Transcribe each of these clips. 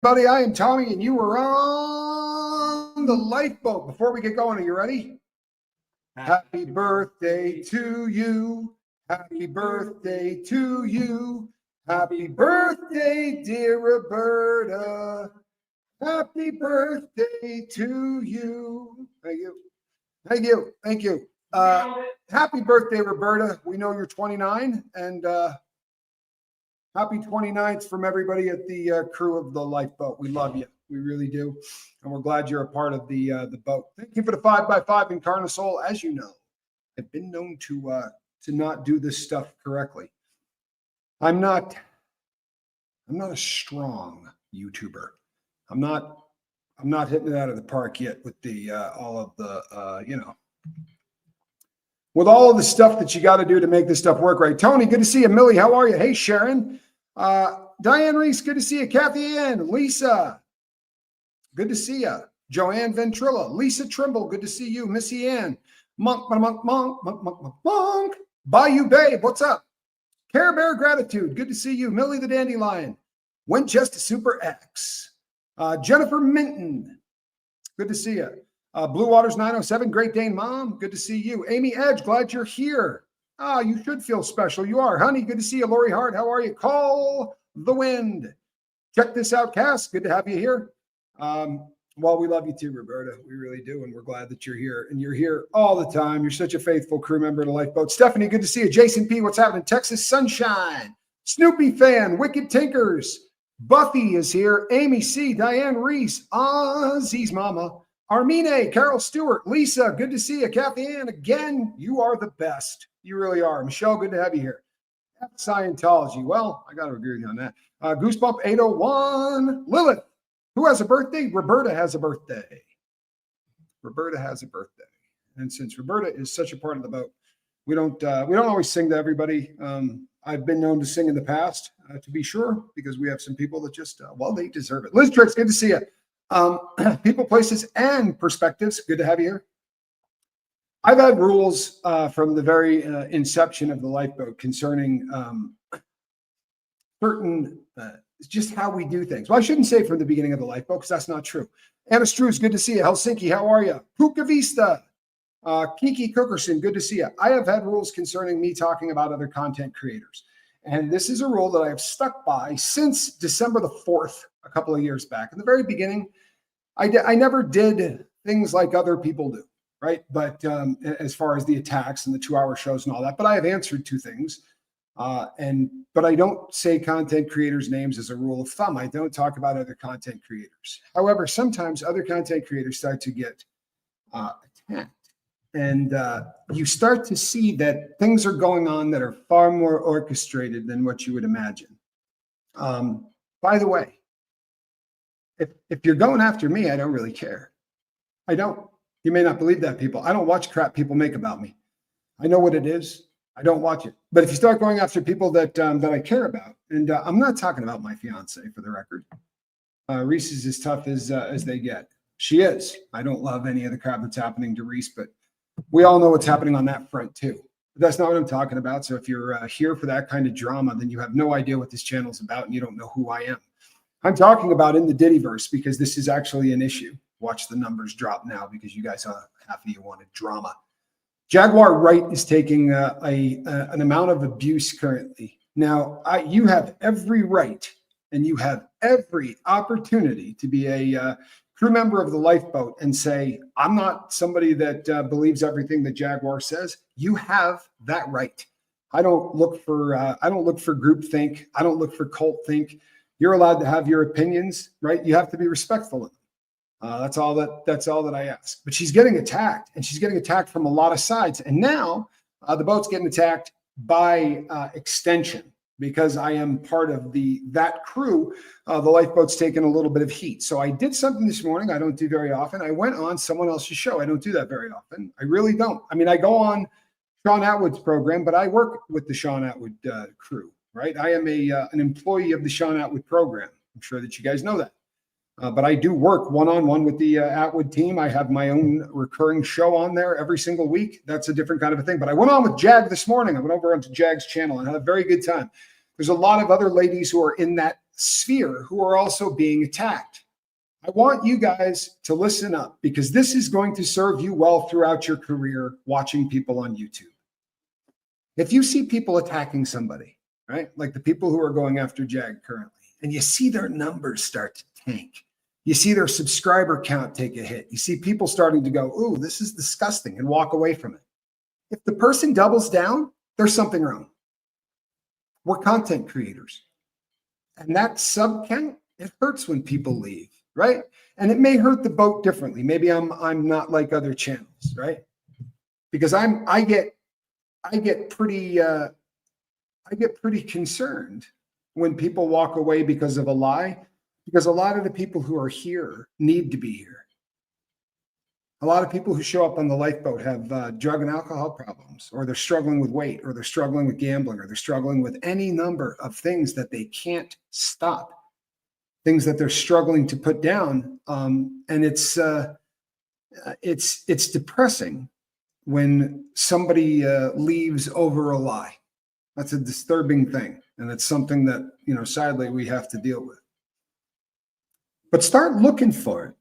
Buddy, I am Tommy, and you are on the lifeboat. Before we get going, are you ready? Happy birthday to you. Happy birthday to you. Happy birthday, dear Roberta. Happy birthday to you. Thank you. Thank you. Thank you. Happy birthday, Roberta. We know you're 29, and happy 29th from everybody at the crew of the lifeboat. We love you. We really do. And we're glad you're a part of the boat. Thank you for the 5x5 in Carnosol. As you know, I've been known to not do this stuff correctly. I'm not a strong YouTuber. I'm not hitting it out of the park yet with the all of the with all of the stuff that you got to do to make this stuff work right. Tony, good to see you. Millie, how are you? Hey, Sharon. Diane Reese, good to see you. Kathy Ann, Lisa, good to see you. Joanne Ventrilla, Lisa Trimble, good to see you. Missy Ann, Monk. Bayou Babe, what's up? Care Bear Gratitude, good to see you. Millie the Dandelion, went just to Super X. Jennifer Minton, good to see you. Blue Waters 907, Great Dane Mom, good to see you. Amy Edge, glad you're here. You should feel special. You are. Honey, good to see you. Lori Hart, how are you? Call the Wind. Check this out, Cass. Good to have you here. Well, we love you too, Roberta. We really do, and we're glad that you're here. And you're here all the time. You're such a faithful crew member of the Lifeboat. Stephanie, good to see you. Jason P., what's happening? Texas Sunshine. Snoopy fan. Wicked Tinkers. Buffy is here. Amy C., Diane Reese. Ozzy's Mama. Armine, Carol Stewart, Lisa, good to see you. Kathy Ann, again, you are the best. You really are. Michelle, good to have you here. Scientology. Well, I got to agree with you on that. Goosebump 801. Lilith, who has a birthday? Roberta has a birthday. Roberta has a birthday. And since Roberta is such a part of the boat, we don't always sing to everybody. I've been known to sing in the past, to be sure, because we have some people that just, they deserve it. Liz Tricks, good to see you. People, places, and perspectives. Good to have you here. I've had rules from the very inception of the Lifeboat concerning certain, just how we do things. Well, I shouldn't say from the beginning of the Lifeboat because that's not true. Anna Struce, good to see you. Helsinki, how are you? Puka Vista. Kiki Cookerson, good to see you. I have had rules concerning me talking about other content creators. And this is a rule that I have stuck by since December the 4th, a couple of years back. In the very beginning, I never did things like other people do, right? But as far as the attacks and the 2-hour shows and all that, but I have answered to things. But I don't say content creators' names as a rule of thumb. I don't talk about other content creators. However, sometimes other content creators start to get attacked. And you start to see that things are going on that are far more orchestrated than what you would imagine. By the way, if you're going after me, I don't really care. I don't. You may not believe that, people. I don't watch crap people make about me. I know what it is. I don't watch it. But if you start going after people that I care about, and I'm not talking about my fiance, for the record. Reese is as tough as they get. She is. I don't love any of the crap that's happening to Reese, but we all know what's happening on that front too. But that's not what I'm talking about. So if you're here for that kind of drama, then you have no idea what this channel is about and you don't know who I am. I'm talking about in the Diddyverse because this is actually an issue. Watch the numbers drop now because you guys, half of you wanted drama. Jaguar Wright is taking an amount of abuse currently. Now, you have every right and you have every opportunity to be a crew member of the Lifeboat and say, I'm not somebody that believes everything that Jaguar says. You have that right. I don't look for groupthink. I don't look for cult think. You're allowed to have your opinions, right? You have to be respectful of them. That's all that I ask. But she's getting attacked, and she's getting attacked from a lot of sides. And now the boat's getting attacked by extension because I am part of that crew. The Lifeboat's taking a little bit of heat. So I did something this morning I don't do very often. I went on someone else's show. I don't do that very often. I really don't. I mean, I go on Sean Atwood's program, but I work with the Sean Atwood crew. Right? I am an employee of the Sean Atwood program. I'm sure that you guys know that. But I do work one-on-one with the Atwood team. I have my own recurring show on there every single week. That's a different kind of a thing. But I went on with Jag this morning. I went over onto Jag's channel and had a very good time. There's a lot of other ladies who are in that sphere who are also being attacked. I want you guys to listen up because this is going to serve you well throughout your career watching people on YouTube. If you see people attacking somebody, right, like the people who are going after Jag currently, and you see their numbers start to tank, you see their subscriber count take a hit, you see people starting to go, ooh, this is disgusting, and walk away from it. If the person doubles down, there's something wrong. We're content creators. And that sub count, it hurts when people leave, right? And it may hurt the boat differently. Maybe I'm not like other channels, right? Because I get pretty concerned when people walk away because of a lie, because a lot of the people who are here need to be here. A lot of people who show up on the lifeboat have drug and alcohol problems, or they're struggling with weight, or they're struggling with gambling, or they're struggling with any number of things that they can't stop, things that they're struggling to put down. And it's depressing when somebody leaves over a lie. That's a disturbing thing. And it's something that, sadly we have to deal with. But start looking for it.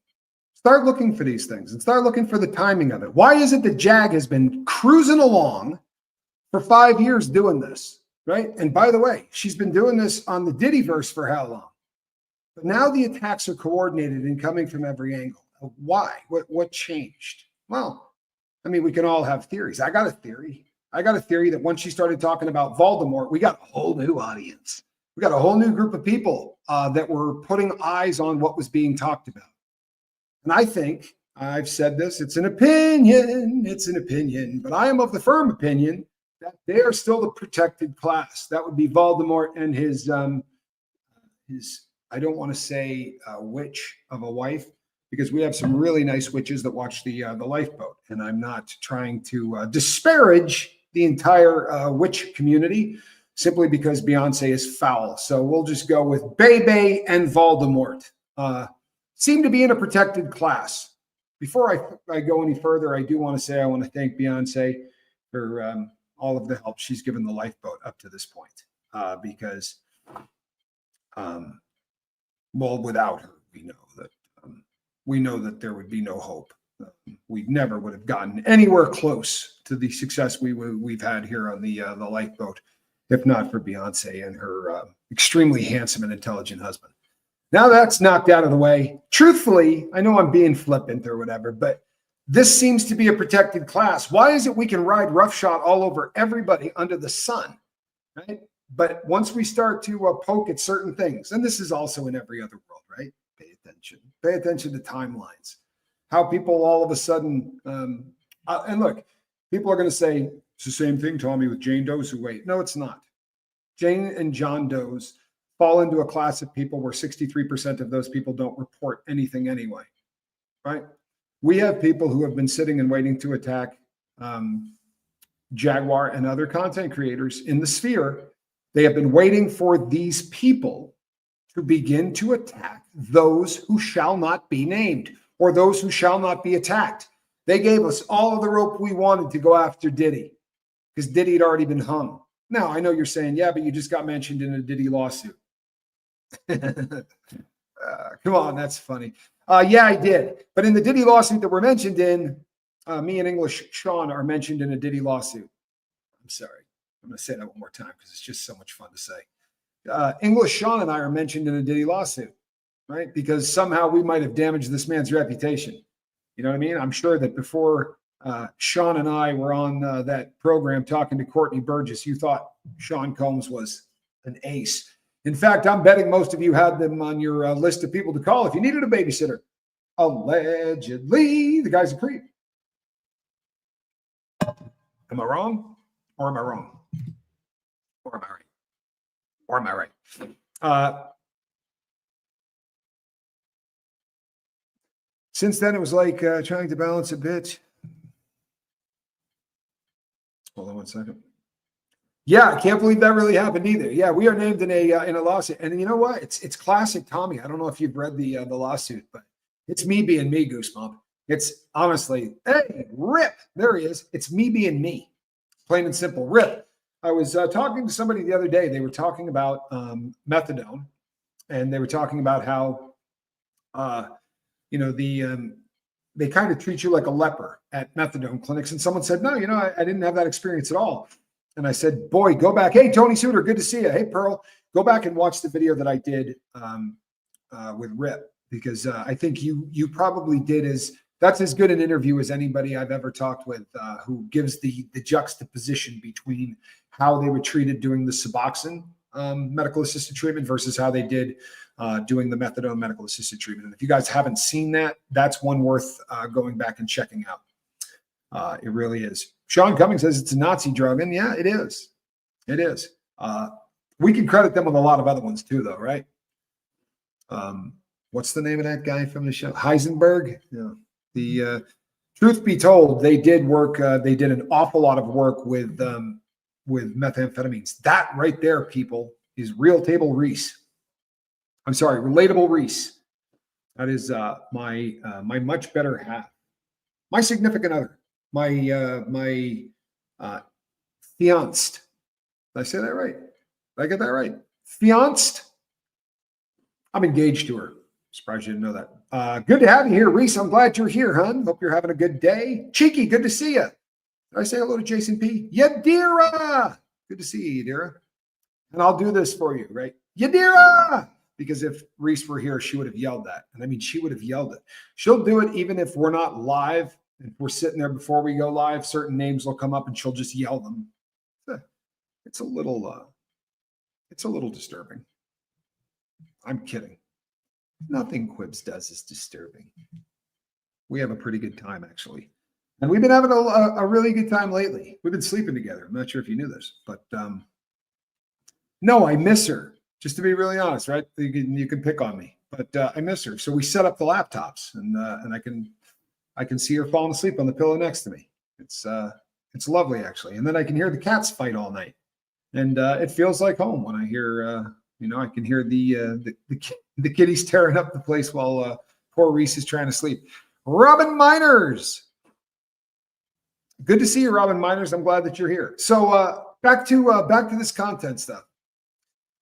Start looking for these things and start looking for the timing of it. Why is it that Jag has been cruising along for 5 years doing this, right? And by the way, she's been doing this on the Diddy verse for how long? But now the attacks are coordinated and coming from every angle. Why? What changed? Well, I mean, we can all have theories. I got a theory. That once she started talking about Voldemort, we got a whole new audience. We got a whole new group of people that were putting eyes on what was being talked about. And I think, I've said this, it's an opinion, but I am of the firm opinion that they are still the protected class. That would be Voldemort and his I don't want to say witch of a wife, because we have some really nice witches that watch the lifeboat. And I'm not trying to disparage the entire witch community simply because Beyonce is foul. So we'll just go with Bebe and Voldemort. Seem to be in a protected class. Before I go any further, I do want to say I want to thank Beyonce for all of the help she's given the lifeboat up to this point. Because, without her, we know that there would be no hope. We never would have gotten anywhere close to the success we've had here on the lifeboat, if not for Beyonce and her extremely handsome and intelligent husband. Now that's knocked out of the way. Truthfully, I know I'm being flippant or whatever, but this seems to be a protected class. Why is it we can ride roughshod all over everybody under the sun, right? But once we start to poke at certain things, and this is also in every other world, right? Pay attention to timelines. How people all of a sudden, and look, people are going to say, it's the same thing, Tommy, with Jane Does who wait. No, it's not. Jane and John Does fall into a class of people where 63% of those people don't report anything anyway, right? We have people who have been sitting and waiting to attack Jaguar and other content creators in the sphere. They have been waiting for these people to begin to attack those who shall not be named or those who shall not be attacked. They gave us all of the rope we wanted to go after Diddy because Diddy had already been hung. Now, I know you're saying, yeah, but you just got mentioned in a Diddy lawsuit. Come on, that's funny. Yeah, I did. But in the Diddy lawsuit that we're mentioned in, me and English Sean are mentioned in a Diddy lawsuit. I'm sorry. I'm going to say that one more time because it's just so much fun to say. English Sean and I are mentioned in a Diddy lawsuit, right? Because somehow we might have damaged this man's reputation. You know what I mean? I'm sure that before Sean and I were on that program talking to Courtney Burgess, you thought Sean Combs was an ace. In fact, I'm betting most of you had them on your list of people to call if you needed a babysitter. Allegedly, the guy's a creep. Am I wrong? Or am I wrong? Or am I right? Or am I right? Since then, it was like trying to balance a bit. Hold on one second. Yeah, I can't believe that really happened either. Yeah, we are named in a lawsuit, and you know what? It's classic Tommy. I don't know if you've read the lawsuit, but it's me being me, Goosebump. It's honestly, hey, Rip, there he is. It's me being me, plain and simple. Rip. I was talking to somebody the other day. They were talking about methadone and they were talking about how, they kind of treat you like a leper at methadone clinics. And someone said, no, I didn't have that experience at all. And I said, boy, go back. Hey, Tony Suter, good to see you. Hey, Pearl, go back and watch the video that I did with Rip, because I think you probably that's as good an interview as anybody I've ever talked with who gives the juxtaposition between how they were treated doing the Suboxone medical assisted treatment versus how they did doing the methadone medical assisted treatment. And if you guys haven't seen that, that's one worth going back and checking out. It really is. Sean Cummings says it's a Nazi drug, and yeah, it is. It is. We can credit them with a lot of other ones too, though, right? What's the name of that guy from the show? Heisenberg. Yeah. The truth be told, they did work. They did an awful lot of work with methamphetamines. That right there, people, is relatable Reese. That is my much better half, my significant other, my fianced. Did I say that right? Did I get that right? Fianced. I'm engaged to her. Surprised you didn't know that. Good to have you here, Reese. I'm glad you're here, hon. Hope you're having a good day. Cheeky, good to see you. Did I say hello to Jason P? Yadira. Good to see you, Yadira. And I'll do this for you, right? Yadira! Because if Reese were here, she would have yelled that. And I mean, she would have yelled it. She'll do it even if we're not live. If we're sitting there before we go live, certain names will come up and she'll just yell them. It's a little disturbing. I'm kidding. Nothing Quibs does is disturbing. We have a pretty good time, actually. And we've been having a really good time lately. We've been sleeping together. I'm not sure if you knew this, but no, I miss her. Just to be really honest, right? You can pick on me, but I miss her. So we set up the laptops, and I can see her falling asleep on the pillow next to me. It's lovely, actually. And then I can hear the cats fight all night, and it feels like home when I hear I can hear the kitties tearing up the place while poor Reese is trying to sleep. Robin Miners. Good to see you, Robin Miners. I'm glad that you're here. So back to this content stuff.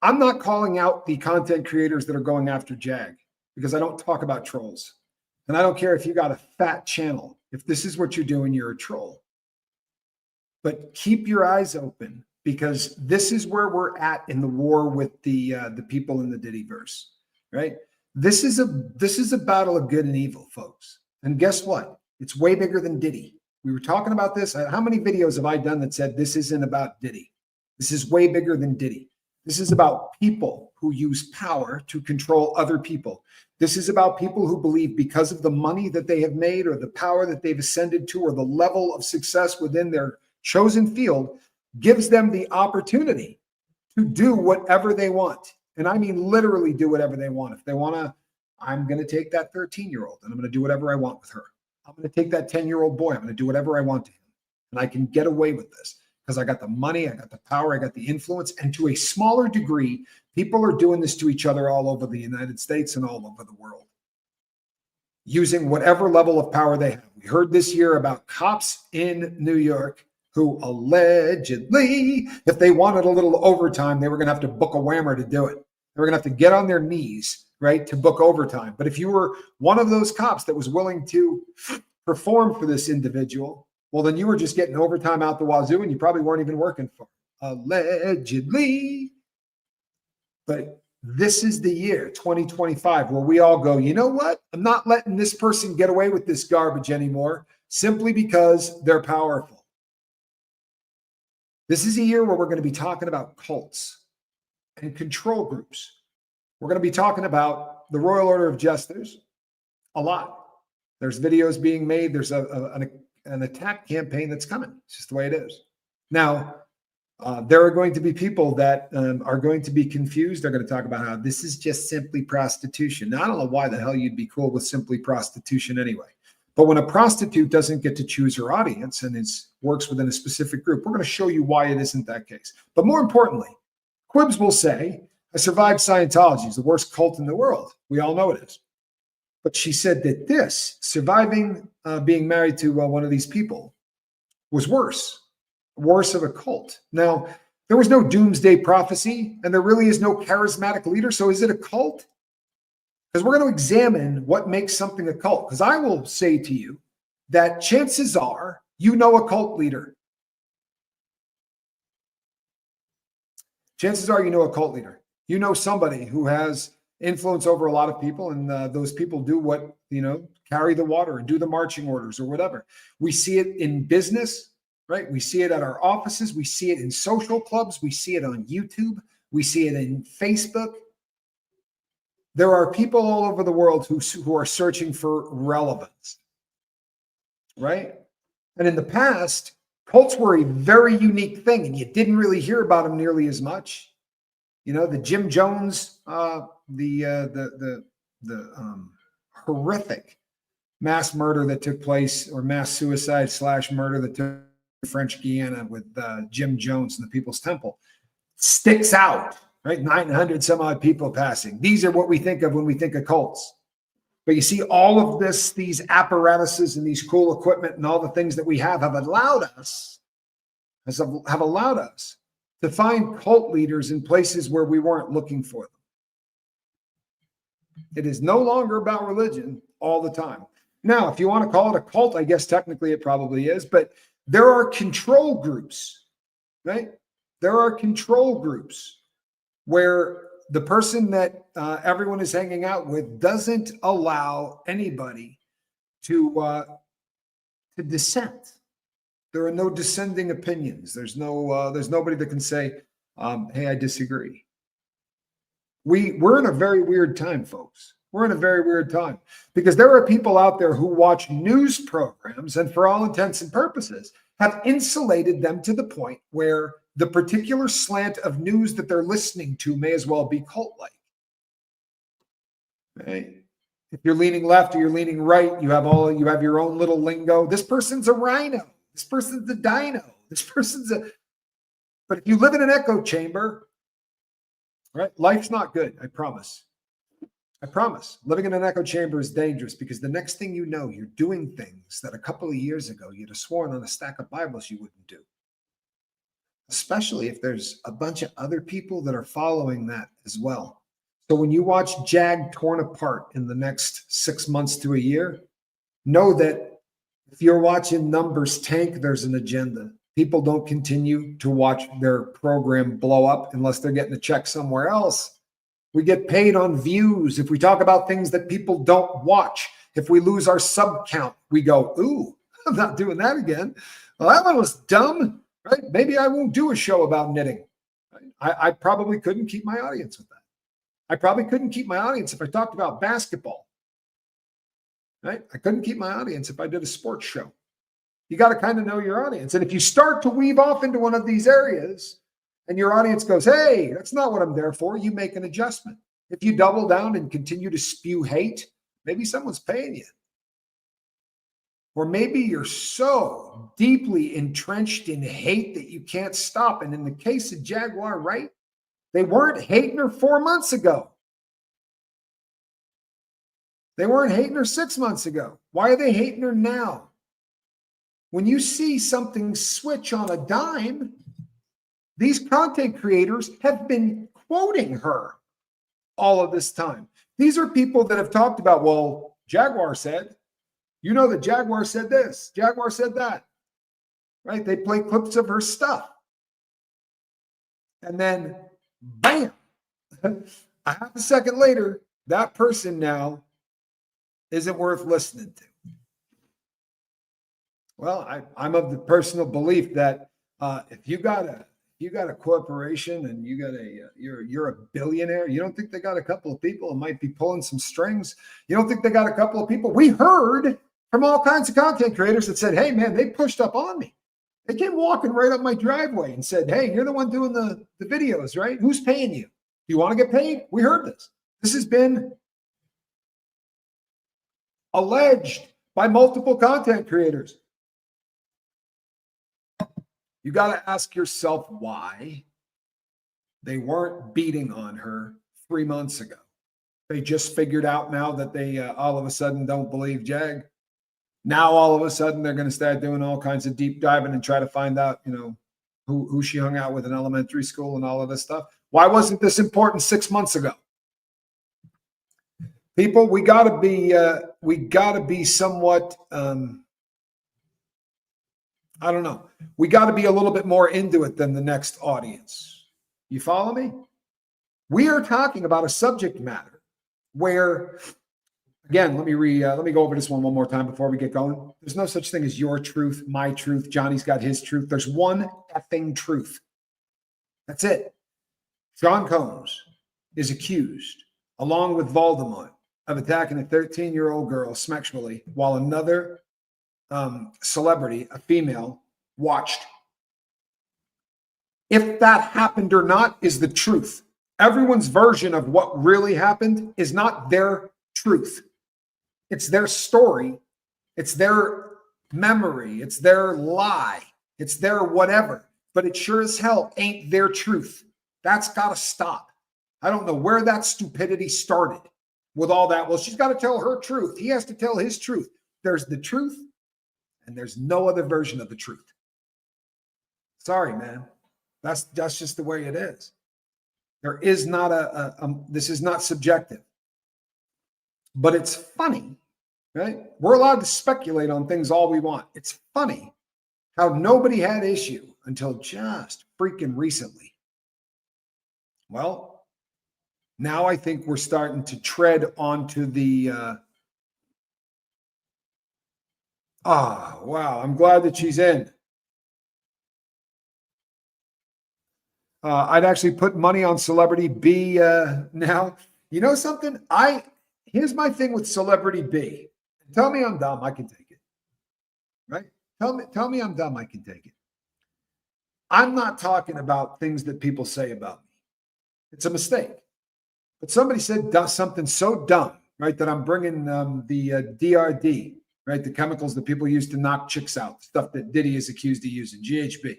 I'm not calling out the content creators that are going after Jag because I don't talk about trolls. And I don't care if you got a fat channel. If this is what you're doing, you're a troll. But keep your eyes open, because this is where we're at in the war with the people in the Diddyverse, right? This is a battle of good and evil, folks. And guess what? It's way bigger than Diddy. We were talking about this. How many videos have I done that said this isn't about Diddy? This is way bigger than Diddy. This is about people who use power to control other people. This is about people who believe because of the money that they have made or the power that they've ascended to or the level of success within their chosen field gives them the opportunity to do whatever they want. And I mean literally do whatever they want. If they want to, I'm going to take that 13-year-old and I'm going to do whatever I want with her. I'm going to take that 10-year-old boy. I'm going to do whatever I want to him. And I can get away with this because I got the money, I got the power, I got the influence. And to a smaller degree, people are doing this to each other all over the United States and all over the world, using whatever level of power they have. We heard this year about cops in New York who allegedly, if they wanted a little overtime, they were going to have to book a whammer to do it. They were going to have to get on their knees, right, to book overtime. But if you were one of those cops that was willing to perform for this individual, well, then you were just getting overtime out the wazoo and you probably weren't even working for them. Allegedly. But this is the year, 2025, where we all go, you know what? I'm not letting this person get away with this garbage anymore simply because they're powerful. This is a year where we're going to be talking about cults and control groups. We're going to be talking about the Royal Order of Jesters a lot. There's videos being made. There's an attack campaign that's coming. It's just the way it is. Now, there are going to be people that are going to be confused. They're going to talk about how this is just simply prostitution. Now, I don't know why the hell you'd be cool with simply prostitution anyway. But when a prostitute doesn't get to choose her audience and works within a specific group, we're going to show you why it isn't that case. But more importantly, Quibs will say, I survived Scientology. It's the worst cult in the world. We all know it is. But she said that this, surviving being married to one of these people, was worse of a cult. Now, There was no doomsday prophecy, and there really is no charismatic leader. So is it a cult? Because we're going to examine what makes something a cult. Because I will say to you that chances are you know a cult leader. Chances are you know a cult leader. You know somebody who has influence over a lot of people, and those people do what, carry the water and do the marching orders or whatever. We see it in business, right? We see it at our offices. We see it in social clubs. We see it on YouTube. We see it in Facebook. There are people all over the world who are searching for relevance, right? And in the past, cults were a very unique thing, and you didn't really hear about them nearly as much. The Jim Jones, the horrific mass murder that took place, or mass suicide / murder that took French Guiana with Jim Jones and the People's Temple, sticks out, right? 900 some odd people passing. These are what we think of when we think of cults. But you see, all of these apparatuses and these cool equipment and all the things that we have allowed us to find cult leaders in places where we weren't looking for them. It is no longer about religion all the time. Now, if you want to call it a cult, I guess technically it probably is, but there are control groups, right? There are control groups where the person that everyone is hanging out with doesn't allow anybody to dissent. There are no dissenting opinions. There's nobody that can say, hey, I disagree. We're in a very weird time, folks. We're in a very weird time because there are people out there who watch news programs and, for all intents and purposes, have insulated them to the point where the particular slant of news that they're listening to may as well be cult-like. Right? If you're leaning left or you're leaning right, you have your own little lingo. This person's a rhino. This person's a dino. This person's a. But if you live in an echo chamber, right, life's not good. I promise. I promise. Living in an echo chamber is dangerous because the next thing you know, you're doing things that a couple of years ago you'd have sworn on a stack of Bibles you wouldn't do. Especially if there's a bunch of other people that are following that as well. So when you watch JAG torn apart in the next 6 months to a year, know that if you're watching numbers tank, there's an agenda. People don't continue to watch their program blow up unless they're getting a check somewhere else. We get paid on views. If we talk about things that people don't watch, if we lose our sub count, we go, ooh, I'm not doing that again. Well, that one was dumb, right? Maybe I won't do a show about knitting. I probably couldn't keep my audience with that. I probably couldn't keep my audience if I talked about basketball, right? I couldn't keep my audience if I did a sports show. You got to kind of know your audience. And if you start to weave off into one of these areas and your audience goes, hey, that's not what I'm there for, you make an adjustment. If you double down and continue to spew hate, maybe someone's paying you. Or maybe you're so deeply entrenched in hate that you can't stop. And in the case of Jaguar, right? They weren't hating her 4 months ago. They weren't hating her 6 months ago. Why are they hating her now? When you see something switch on a dime, these content creators have been quoting her all of this time. These are people that have talked about, well, Jaguar said, that Jaguar said this, Jaguar said that, right? They play clips of her stuff. And then, bam, a half a second later, that person now isn't worth listening to. Well, I'm of the personal belief that if you got a corporation and you're a billionaire, you don't think they got a couple of people who might be pulling some strings? You don't think they got a couple of people? We heard from all kinds of content creators that said, hey, man, they pushed up on me. They came walking right up my driveway and said, hey, you're the one doing the videos, right? Who's paying you? Do you want to get paid? We heard this. This has been alleged by multiple content creators. You got to ask yourself why they weren't beating on her 3 months ago. They just figured out now that they all of a sudden don't believe Jag. Now all of a sudden they're going to start doing all kinds of deep diving and try to find out, who she hung out with in elementary school and all of this stuff. Why wasn't this important 6 months ago? People, we got to be somewhat, I don't know. We got to be a little bit more into it than the next audience. You follow me? We are talking about a subject matter where, again, let me go over this one more time before we get going. There's no such thing as your truth, my truth. Johnny's got his truth. There's one effing truth. That's it. Sean Combs is accused, along with Voldemort, of attacking a 13-year-old girl sexually while another celebrity, a female, watched. If that happened or not is the truth. Everyone's version of what really happened is not their truth. It's their story. It's their memory. It's their lie. It's their whatever. But it sure as hell ain't their truth. That's got to stop. I don't know where that stupidity started with all that. Well, she's got to tell her truth. He has to tell his truth. There's the truth, and there's no other version of the truth. Sorry, man. That's just the way it is. There is not this is not subjective. But it's funny, right? We're allowed to speculate on things all we want. It's funny how nobody had issue until just freaking recently. Well, now I think we're starting to tread onto the wow, I'm glad that she's in. I'd actually put money on Celebrity B now. You know something? Here's my thing with Celebrity B. Tell me I'm dumb, I can take it. Right? Tell me I'm dumb, I can take it. I'm not talking about things that people say about me. It's a mistake. But somebody said something so dumb, right, that I'm bringing the DRD, right, the chemicals that people use to knock chicks out, stuff that Diddy is accused of using, GHB,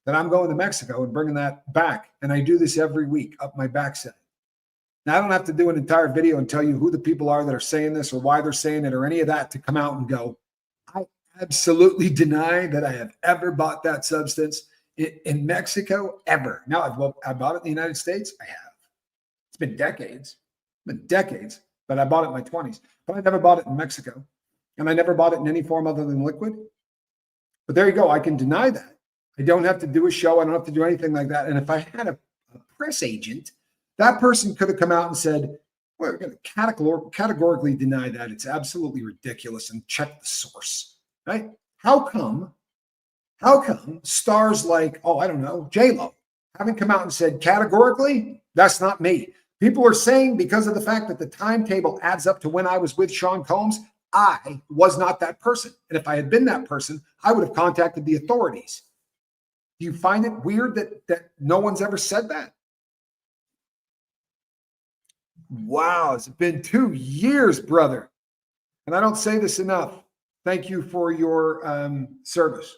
that I'm going to Mexico and bringing that back. And I do this every week up my backside. Now, I don't have to do an entire video and tell you who the people are that are saying this or why they're saying it or any of that to come out and go, I absolutely deny that I have ever bought that substance in Mexico, ever. Now, I bought it in the United States. I have. It's been decades. But I bought it in my 20s. But I never bought it in Mexico. And I never bought it in any form other than liquid. But there you go. I can deny that. I don't have to do a show. I don't have to do anything like that. And if I had a press agent, that person could have come out and said, well, we're going to categorically deny that. It's absolutely ridiculous, and check the source, right? How come stars like, I don't know, J-Lo haven't come out and said categorically, that's not me. People are saying because of the fact that the timetable adds up to when I was with Sean Combs, I was not that person. And if I had been that person, I would have contacted the authorities. Do you find it weird that no one's ever said that? Wow, it's been 2 years, brother. And I don't say this enough. Thank you for your service.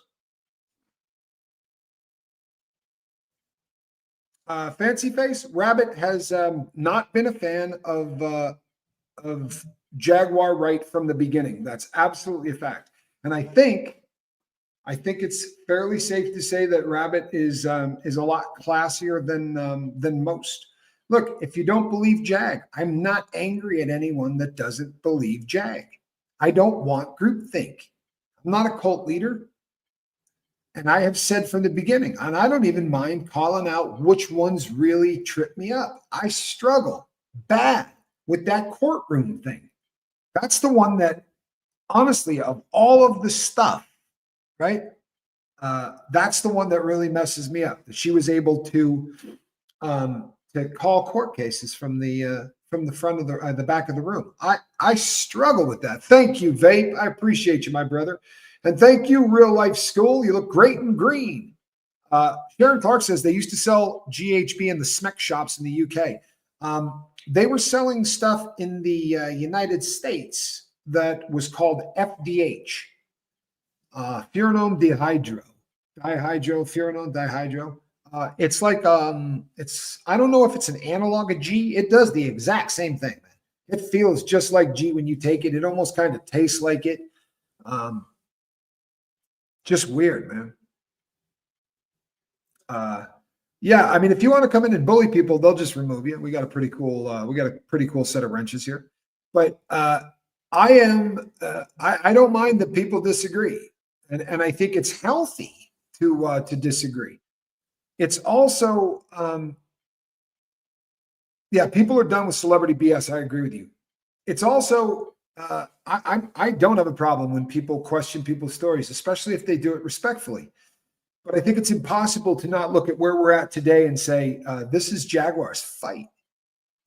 Fancy Face Rabbit has not been a fan of Jaguar right from the beginning. That's absolutely a fact. And I think it's fairly safe to say that Rabbit is a lot classier than most. Look, if you don't believe Jag, I'm not angry at anyone that doesn't believe Jag. I don't want groupthink. I'm not a cult leader. And I have said from the beginning, and I don't even mind calling out which ones really trip me up. I struggle bad with that courtroom thing. That's the one that, honestly, of all of the stuff, right? That's the one that really messes me up. That she was able to call court cases from the front of the back of the room. I struggle with that. Thank you, Vape. I appreciate you, my brother. And thank you, Real Life School. You look great in green. Sharon Clark says they used to sell GHB in the SMEC shops in the UK. They were selling stuff in the United States that was called FDH, furanone furanone dihydro. It's like I don't know if it's an analog of G. It does the exact same thing, man. It feels just like G when you take it. It almost kind of tastes like it. Just weird, man. Yeah, I mean, if you want to come in and bully people, they'll just remove you. We got a pretty cool set of wrenches here. But I don't mind that people disagree, and I think it's healthy to disagree. It's also, yeah, people are done with celebrity BS. I agree with you. It's also, I don't have a problem when people question people's stories, especially if they do it respectfully. But I think it's impossible to not look at where we're at today and say, this is Jaguar's fight.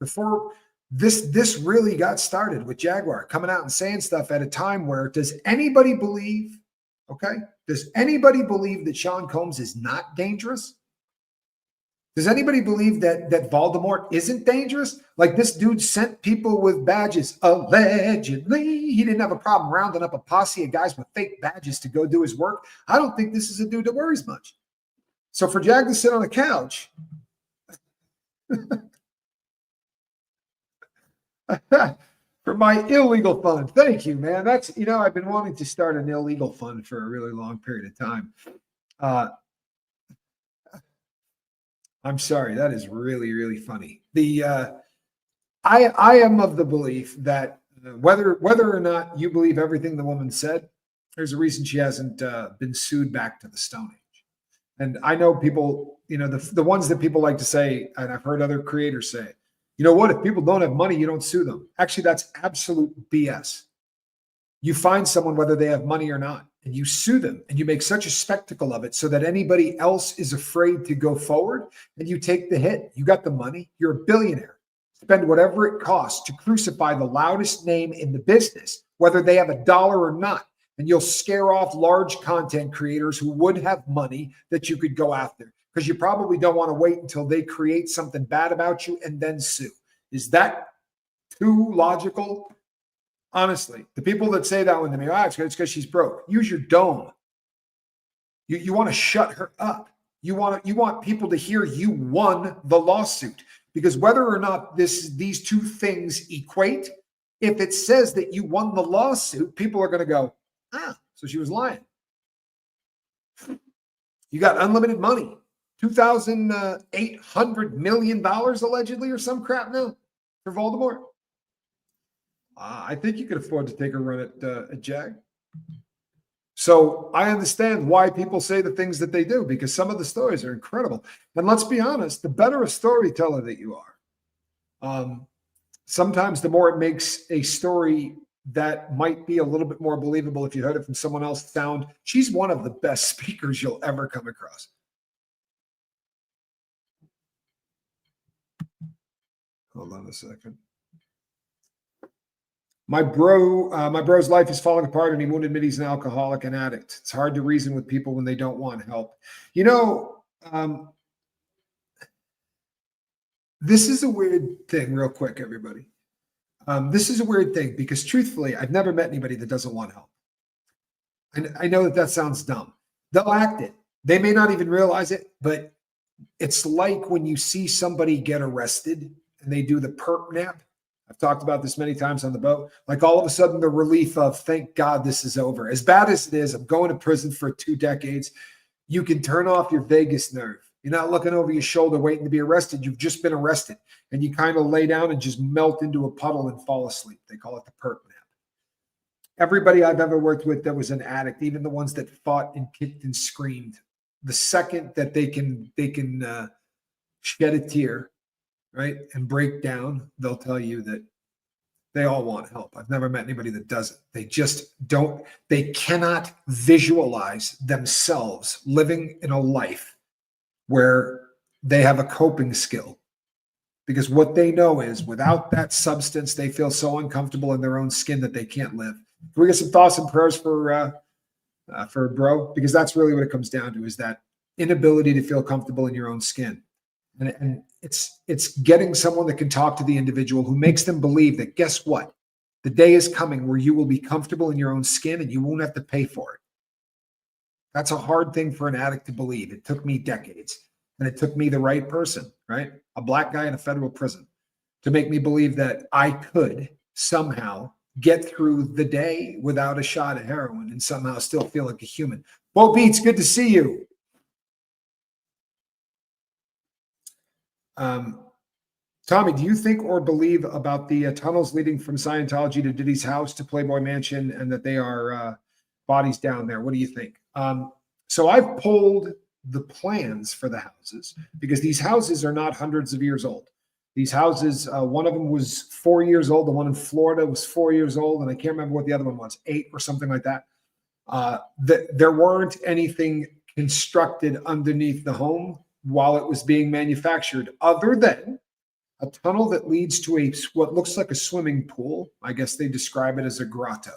Before this really got started with Jaguar coming out and saying stuff at a time where does anybody believe, okay? Does anybody believe that Sean Combs is not dangerous? Does anybody believe that Voldemort isn't dangerous? Like this dude sent people with badges, allegedly. He didn't have a problem rounding up a posse of guys with fake badges to go do his work. I don't think this is a dude that worries much. So for Jag to sit on a couch, for my illegal fund. Thank you, man. That's, I've been wanting to start an illegal fund for a really long period of time. I'm sorry. That is really, really funny. I am of the belief that whether or not you believe everything the woman said, there's a reason she hasn't been sued back to the Stone Age. And I know people, the ones that people like to say, and I've heard other creators say, you know what? If people don't have money, you don't sue them. Actually, that's absolute BS. You find someone whether they have money or not, and you sue them, and you make such a spectacle of it so that anybody else is afraid to go forward, and you take the hit. You got the money. You're a billionaire. Spend whatever it costs to crucify the loudest name in the business, whether they have $1 or not, and you'll scare off large content creators who would have money that you could go after, because you probably don't want to wait until they create something bad about you and then sue. Is that too logical? Honestly, the people that say that one to me, it's because she's broke. Use your dome. You want to shut her up. You want people to hear you won the lawsuit, because whether or not these two things equate, if it says that you won the lawsuit, people are going to go, so she was lying. You got unlimited money, $2,800 million allegedly, or some crap now for Voldemort. I think you could afford to take a run at Jag. So I understand why people say the things that they do, because some of the stories are incredible. And let's be honest, the better a storyteller that you are, sometimes the more it makes a story that might be a little bit more believable if you heard it from someone else sound. She's one of the best speakers you'll ever come across. Hold on a second. My bro's life is falling apart, and he won't admit he's an alcoholic and addict. It's hard to reason with people when they don't want help. This is a weird thing, real quick, everybody. This is a weird thing because, truthfully, I've never met anybody that doesn't want help. And I know that sounds dumb. They'll act it. They may not even realize it, but it's like when you see somebody get arrested and they do the perp nap. I've talked about this many times on the boat. Like all of a sudden the relief of, thank God this is over. As bad as it is, I'm going to prison for 2 decades. You can turn off your vagus nerve. You're not looking over your shoulder waiting to be arrested. You've just been arrested. And you kind of lay down and just melt into a puddle and fall asleep. They call it the perp nap. Everybody I've ever worked with that was an addict, even the ones that fought and kicked and screamed, the second that they can shed a tear, right, and break down, they'll tell you that they all want help. I've never met anybody that doesn't. They just don't. They cannot visualize themselves living in a life where they have a coping skill, because what they know is without that substance, they feel so uncomfortable in their own skin that they can't live. Can we get some thoughts and prayers for bro? Because that's really what it comes down to, is that inability to feel comfortable in your own skin. And it's getting someone that can talk to the individual, who makes them believe that, guess what? The day is coming where you will be comfortable in your own skin and you won't have to pay for it. That's a hard thing for an addict to believe. It took me decades, and it took me the right person, right? A black guy in a federal prison, to make me believe that I could somehow get through the day without a shot of heroin and somehow still feel like a human. Bo Beats, good to see you. Tommy, do you think or believe about the tunnels leading from Scientology to Diddy's house to Playboy Mansion and that they are bodies down there? What do you think? So I've pulled the plans for the houses because these houses are not hundreds of years old. These houses, one of them was 4 years old. The one in Florida was 4 years old. And I can't remember what the other one was, 8 or something like that. There weren't anything constructed underneath the home while it was being manufactured other than a tunnel that leads to what looks like a swimming pool. I guess they describe it as a grotto.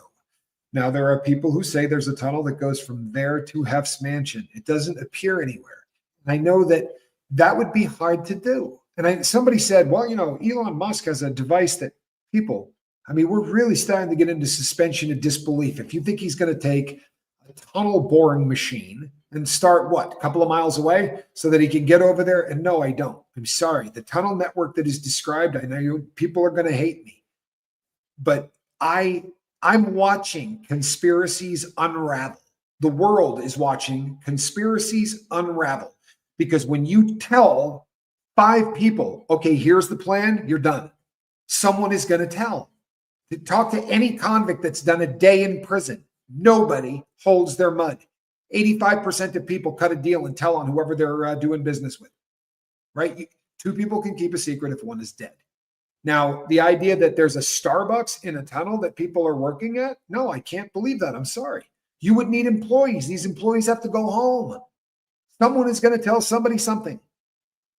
Now, there are people who say there's a tunnel that goes from there to Hef's mansion. It doesn't appear anywhere. And I know that would be hard to do. And somebody said, well, Elon Musk has a device that people, we're really starting to get into suspension of disbelief. If you think he's going to take a tunnel boring machine and start a couple of miles away so that he can get over there? And no, I don't. I'm sorry. The tunnel network that is described, I know people are going to hate me, but I'm watching conspiracies unravel. The world is watching conspiracies unravel because when you tell 5 people, okay, here's the plan, you're done. Someone is going to tell. Talk to any convict that's done a day in prison. Nobody holds their mud. 85% of people cut a deal and tell on whoever they're doing business with, right? 2 people can keep a secret if one is dead. Now, the idea that there's a Starbucks in a tunnel that people are working at, no, I can't believe that. I'm sorry. You would need employees. These employees have to go home. Someone is going to tell somebody something.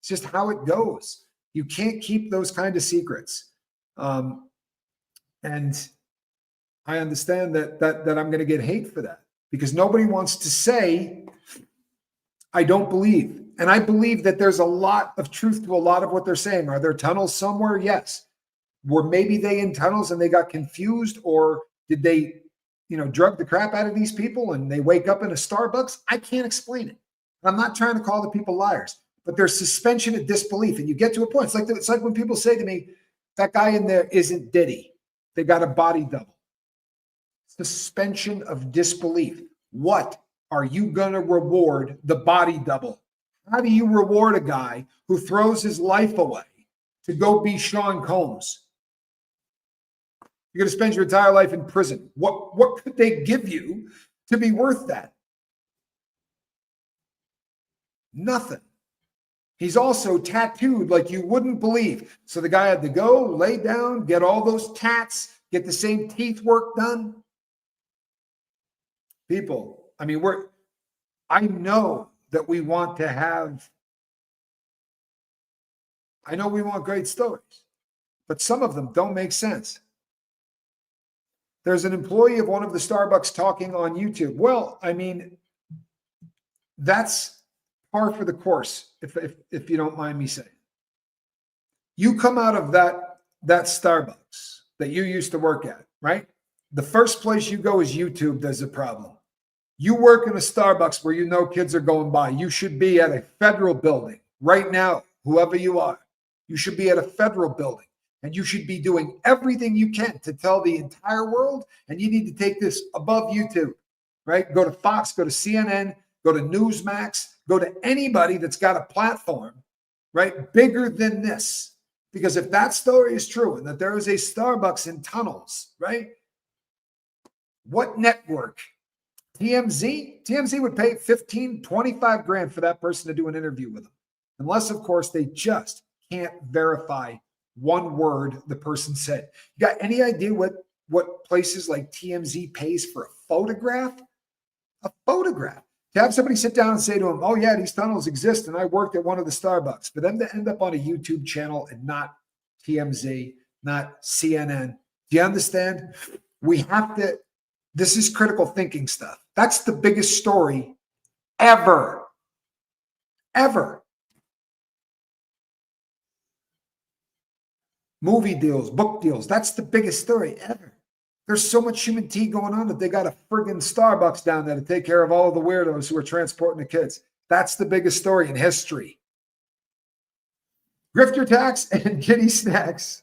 It's just how it goes. You can't keep those kind of secrets. And I understand that I'm going to get hate for that because nobody wants to say, I don't believe. And I believe that there's a lot of truth to a lot of what they're saying. Are there tunnels somewhere? Yes. Were maybe they in tunnels and they got confused, or did they, drug the crap out of these people and they wake up in a Starbucks? I can't explain it. I'm not trying to call the people liars, but there's suspension of disbelief. And you get to a point. It's like when people say to me, that guy in there isn't Diddy. They got a body double. Suspension of disbelief. What are you going to reward the body double? How do you reward a guy who throws his life away to go be Sean Combs? You're going to spend your entire life in prison. What could they give you to be worth that? Nothing. He's also tattooed like you wouldn't believe. So the guy had to go, lay down, get all those tats, get the same teeth work done. People, I know that we want to have, I know we want great stories, but some of them don't make sense. There's an employee of one of the Starbucks talking on YouTube. Well, that's par for the course, if you don't mind me saying. You come out of that Starbucks that you used to work at, right? The first place you go is YouTube. There's a problem. You work in a Starbucks where kids are going by. You should be at a federal building right now, whoever you are. You should be at a federal building, and you should be doing everything you can to tell the entire world, and you need to take this above YouTube, right? Go to Fox, go to CNN, go to Newsmax, go to anybody that's got a platform, right, bigger than this. Because if that story is true and that there is a Starbucks in tunnels, right, what network? TMZ would pay 15, 25 grand for that person to do an interview with them. Unless, of course, they just can't verify one word the person said. You got any idea what places like TMZ pays for a photograph? A photograph. To have somebody sit down and say to them, oh yeah, these tunnels exist and I worked at one of the Starbucks. For them to end up on a YouTube channel and not TMZ, not CNN. Do you understand? We have to, this is critical thinking stuff. That's the biggest story ever. Ever. Movie deals, book deals. That's the biggest story ever. There's so much human tea going on that they got a friggin' Starbucks down there to take care of all of the weirdos who are transporting the kids. That's the biggest story in history. Grifter tax and kitty snacks.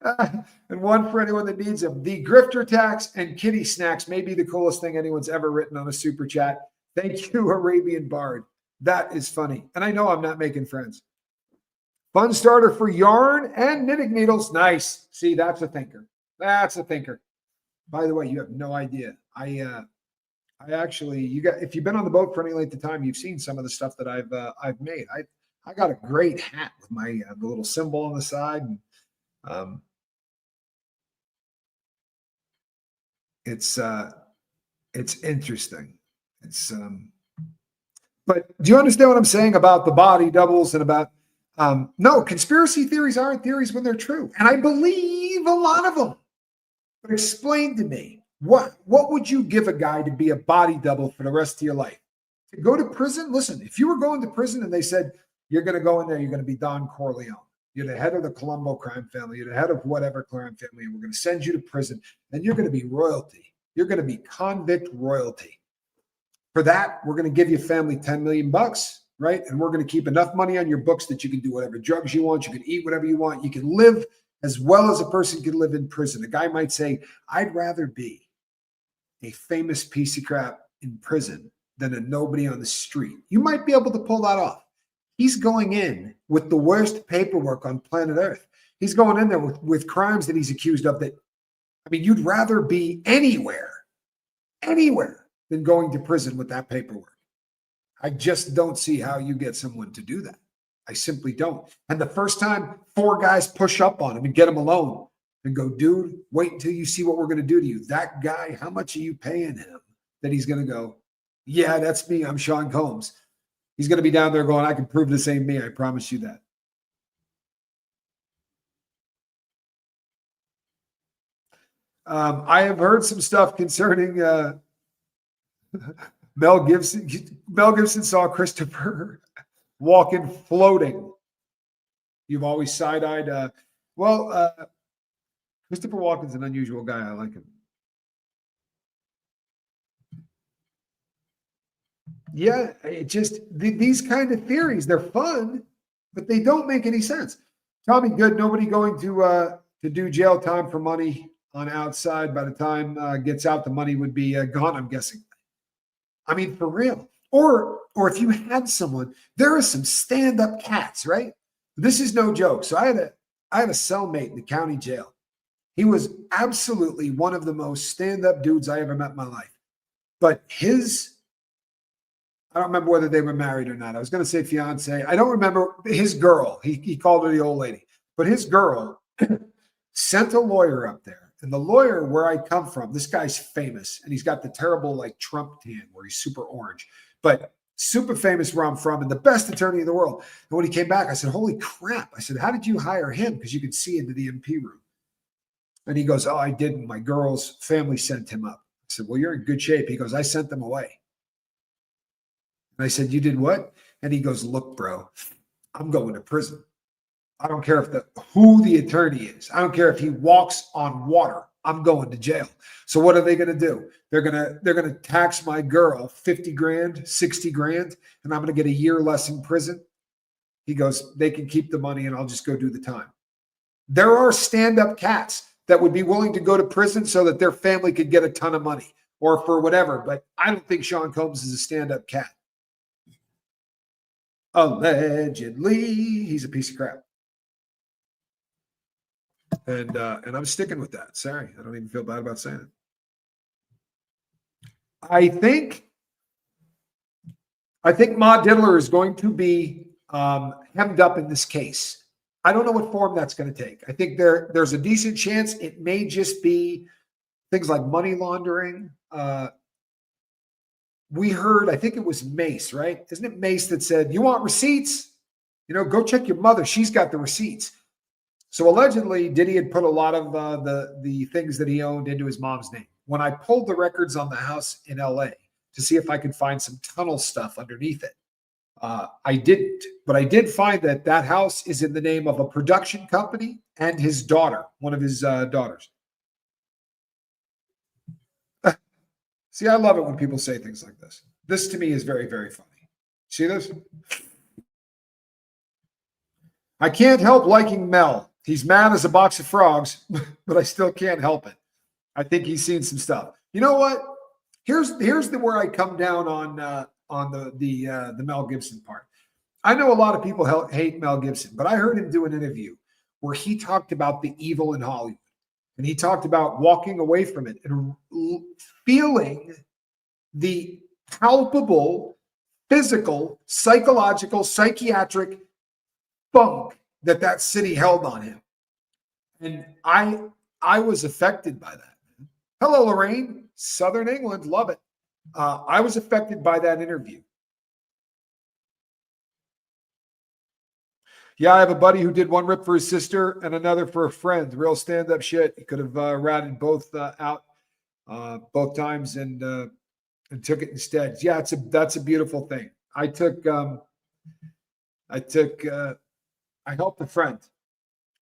And one for anyone that needs them. The grifter tax and kitty snacks may be the coolest thing anyone's ever written on a super chat. Thank you, Arabian Bard. That is funny. And I know I'm not making friends. Fun starter for yarn and knitting needles. Nice. See, that's a thinker. That's a thinker. By the way, you have no idea. I actually, if you've been on the boat for any length of time, you've seen some of the stuff that I've made. I got a great hat with my the little symbol on the side. And, it's interesting. But do you understand what I'm saying about the body doubles and about no, conspiracy theories aren't theories when they're true. And I believe a lot of them. But explain to me, what would you give a guy to be a body double for the rest of your life? To go to prison? Listen, if you were going to prison and they said, you're going to go in there, you're going to be Don Corleone. You're the head of the Colombo crime family. You're the head of whatever crime family, and we're going to send you to prison, and you're going to be royalty. You're going to be convict royalty. For that, we're going to give your family $10 million, right? And we're going to keep enough money on your books that you can do whatever drugs you want. You can eat whatever you want. You can live as well as a person can live in prison. A guy might say, I'd rather be a famous piece of crap in prison than a nobody on the street. You might be able to pull that off. He's going in with the worst paperwork on planet Earth. He's going in there with crimes that he's accused of that, I mean, you'd rather be anywhere than going to prison with that paperwork. I just don't see how you get someone to do that. I simply don't. And the first time 4 guys push up on him and get him alone and go, dude, wait until you see what we're going to do to you. That guy, how much are you paying him that he's going to go, yeah, that's me. I'm Sean Combs. He's going to be down there going, I can prove this ain't me. I promise you that. I have heard some stuff concerning Mel Gibson. Mel Gibson saw Christopher Walken floating. You've always side-eyed. Christopher Walken's an unusual guy. I like him. Yeah, it just these kind of theories, they're fun, but they don't make any sense. Tommy Good, nobody going to do jail time for money on outside. By the time gets out, the money would be gone, I'm guessing. I mean, for real. Or if you had someone, there are some stand-up cats, right? This is no joke. So I had a cellmate in the county jail. He was absolutely one of the most stand-up dudes I ever met in my life. But I don't remember whether they were married or not. I was going to say fiance. I don't remember his girl. He called her the old lady. But his girl sent a lawyer up there. And the lawyer where I come from, this guy's famous. And he's got the terrible like Trump tan where he's super orange. But super famous where I'm from and the best attorney in the world. And when he came back, I said, holy crap. I said, how did you hire him? Because you could see into the MP room. And he goes, oh, I didn't. My girl's family sent him up. I said, well, you're in good shape. He goes, I sent them away. And I said, you did what? And he goes, look, bro, I'm going to prison. I don't care who the attorney is. I don't care if he walks on water. I'm going to jail. So what are they going to do? They're going to tax my girl 50 grand, 60 grand, and I'm going to get a year less in prison. He goes, they can keep the money and I'll just go do the time. There are stand-up cats that would be willing to go to prison so that their family could get a ton of money or for whatever. But I don't think Sean Combs is a stand-up cat. Allegedly, he's a piece of crap. And I'm sticking with that. Sorry, I don't even feel bad about saying it. I think Ma Diddler is going to be hemmed up in this case. I don't know what form that's going to take. I think there's a decent chance it may just be things like money laundering. We heard, I think it was Mace, right? Isn't it Mace that said, you want receipts? Go check your mother. She's got the receipts. So allegedly, Diddy had put a lot of the things that he owned into his mom's name. When I pulled the records on the house in LA to see if I could find some tunnel stuff underneath it, I didn't. But I did find that house is in the name of a production company and his daughter, one of his daughters. See, I love it when people say things like this. This to me is very, very funny. See this? I can't help liking Mel. He's mad as a box of frogs, but I still can't help it. I think he's seen some stuff. You know what? Here's where I come down on the Mel Gibson part. I know a lot of people hate Mel Gibson, but I heard him do an interview where he talked about the evil in Hollywood. And he talked about walking away from it and feeling the palpable, physical, psychological, psychiatric funk that city held on him. And I was affected by that. Hello, Lorraine, Southern England, love it. I was affected by that interview. Yeah, I have a buddy who did one rip for his sister and another for a friend. Real stand-up shit. He could have ratted both out both times and took it instead. Yeah, that's a beautiful thing. I helped a friend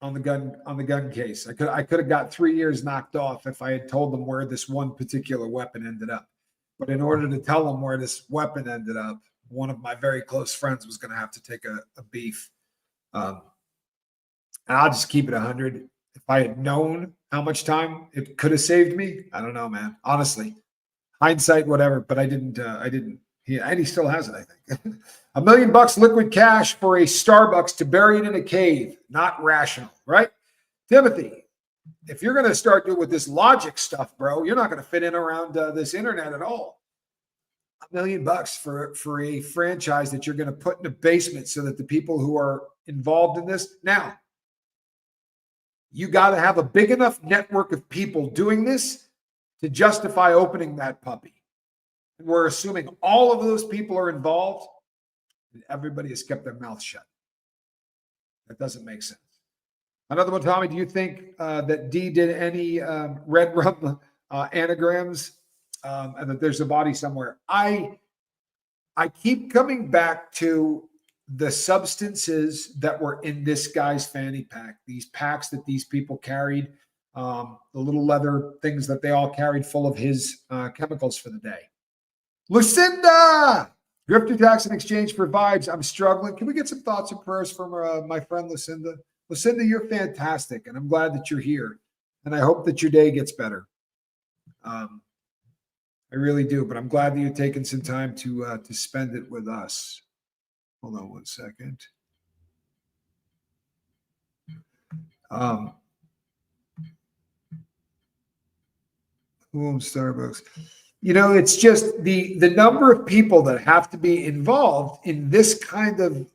on the gun case. I could have got 3 years knocked off if I had told them where this one particular weapon ended up. But in order to tell them where this weapon ended up, one of my very close friends was going to have to take a beef. And I'll just keep it 100. If I had known how much time it could have saved me, I don't know, man. Honestly, hindsight, whatever. But I didn't. And he still has it, I think. $1 million liquid cash for a Starbucks to bury it in a cave. Not rational, right? Timothy, if you're going to start doing with this logic stuff, bro, you're not going to fit in around this internet at all. $1 million for a franchise that you're going to put in a basement so that the people who are involved in this now, you got to have a big enough network of people doing this to justify opening that puppy. And we're assuming all of those people are involved, and everybody has kept their mouth shut. That doesn't make sense. Another one, Tommy, do you think that D did any red rum anagrams and that there's a body somewhere? I keep coming back to the substances that were in this guy's fanny pack, these packs that these people carried, the little leather things that they all carried full of his chemicals for the day. Lucinda, Grifter Tax in exchange for vibes. I'm struggling. Can we get some thoughts and prayers from my friend Lucinda? Lucinda, you're fantastic, and I'm glad that you're here. And I hope that your day gets better. I really do, but I'm glad that you're taking some time to spend it with us. Hold on one second. Who owns Starbucks? You know, it's just the number of people that have to be involved in this kind of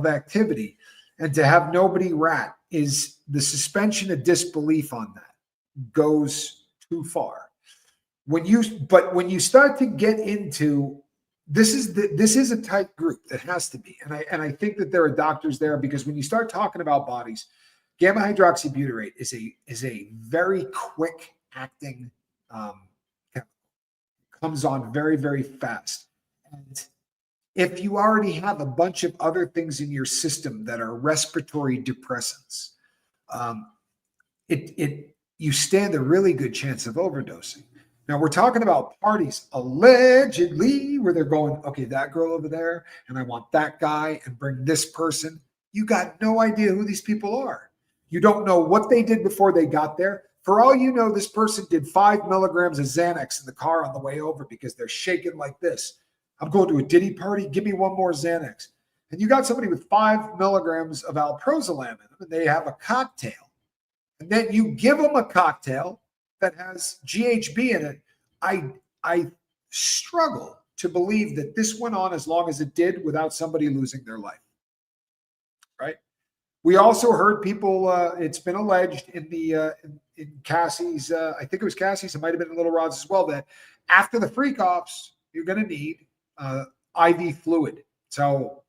activity, and to have nobody rat is the suspension of disbelief on that goes too far. When you start to get into this is a tight group that has to be, and I think that there are doctors there, because when you start talking about bodies, gamma hydroxybutyrate is a very quick acting chemical. Comes on very, very fast. And if you already have a bunch of other things in your system that are respiratory depressants, you stand a really good chance of overdosing. Now, we're talking about parties allegedly where they're going, okay, that girl over there, and I want that guy, and bring this person. You got no idea who these people are. You don't know what they did before they got there. For all you know, this person did 5 milligrams of Xanax in the car on the way over because they're shaking like this. I'm going to a Diddy party. Give me one more Xanax. And you got somebody with 5 milligrams of alprazolam in them, and they have a cocktail. And then you give them a cocktail that has GHB in it. I struggle to believe that this went on as long as it did without somebody losing their life. Right? We also heard people. It's been alleged in Cassie's. I think it was Cassie's. It might have been in Little Rod's as well. That after the freak offs, you're going to need IV fluid. It's how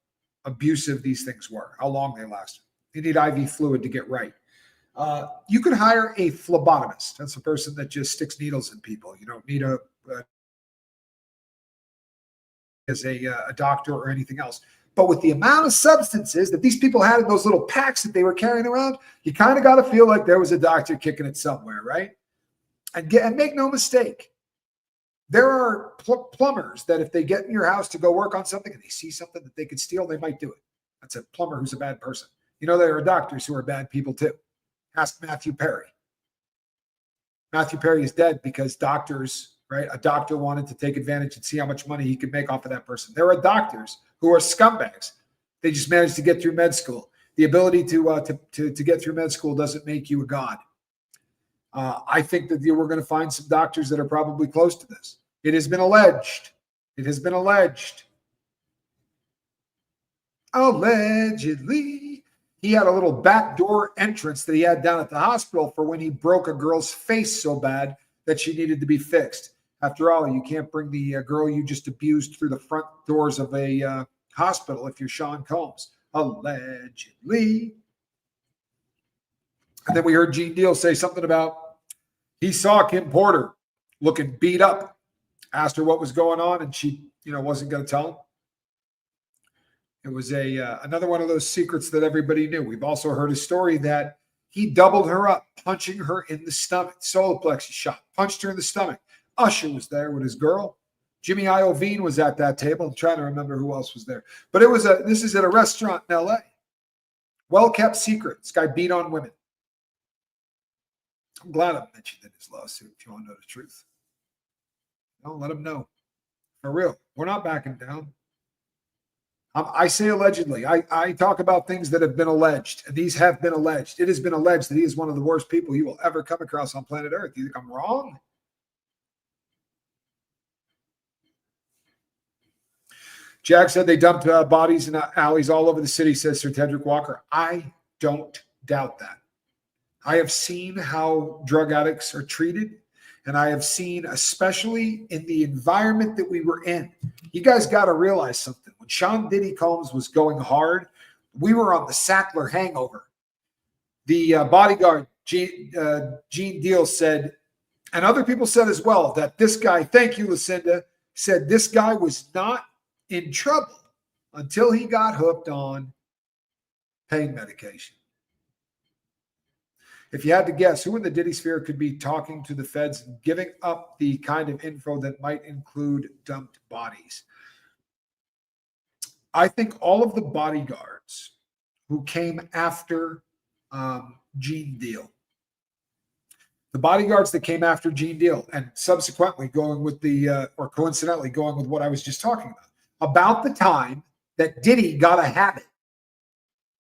abusive these things were. How long they lasted. You need IV fluid to get right. You could hire a phlebotomist. That's a person that just sticks needles in people. You don't need as a doctor or anything else. But with the amount of substances that these people had in those little packs that they were carrying around, you kind of got to feel like there was a doctor kicking it somewhere, right? And make no mistake, there are plumbers that if they get in your house to go work on something and they see something that they could steal, they might do it. That's a plumber who's a bad person. You know, there are doctors who are bad people too. Ask Matthew Perry. Matthew Perry is dead because doctors, right? A doctor wanted to take advantage and see how much money he could make off of that person. There are doctors who are scumbags. They just managed to get through med school. The ability to get through med school doesn't make you a god. I think that we're going to find some doctors that are probably close to this. It has been alleged. It has been alleged. Allegedly. He had a little backdoor entrance that he had down at the hospital for when he broke a girl's face so bad that she needed to be fixed. After all, you can't bring the girl you just abused through the front doors of a hospital if you're Sean Combs. Allegedly. And then we heard Gene Deal say something about he saw Kim Porter looking beat up, asked her what was going on, and she, wasn't going to tell him. It was another one of those secrets that everybody knew. We've also heard a story that he doubled her up, punching her in the stomach, solar plexus shot, punched her in the stomach. Usher was there with his girl. Jimmy Iovine was at that table. I'm trying to remember who else was there. But this is at a restaurant in LA. Well-kept secret. This guy beat on women. I'm glad I mentioned in his lawsuit if you want to know the truth. Don't let him know. For real. We're not backing down. I say allegedly. I talk about things that have been alleged, and these have been alleged. It has been alleged that he is one of the worst people you will ever come across on planet Earth. You think I'm wrong? Jack said they dumped bodies in alleys all over the city, says Sir Tedrick Walker. I don't doubt that. I have seen how drug addicts are treated, and I have seen, especially in the environment that we were in. You guys got to realize something. When Sean Diddy Combs was going hard, we were on the Sackler hangover. The bodyguard, Gene Deal, said, and other people said as well, that this guy, thank you, Lucinda, said this guy was not in trouble until he got hooked on pain medication. If you had to guess, who in the Diddy sphere could be talking to the feds and giving up the kind of info that might include dumped bodies? I think all of the bodyguards who came after Gene Deal, the bodyguards that came after Gene Deal, and subsequently going with or coincidentally going with what I was just talking about the time that Diddy got a habit.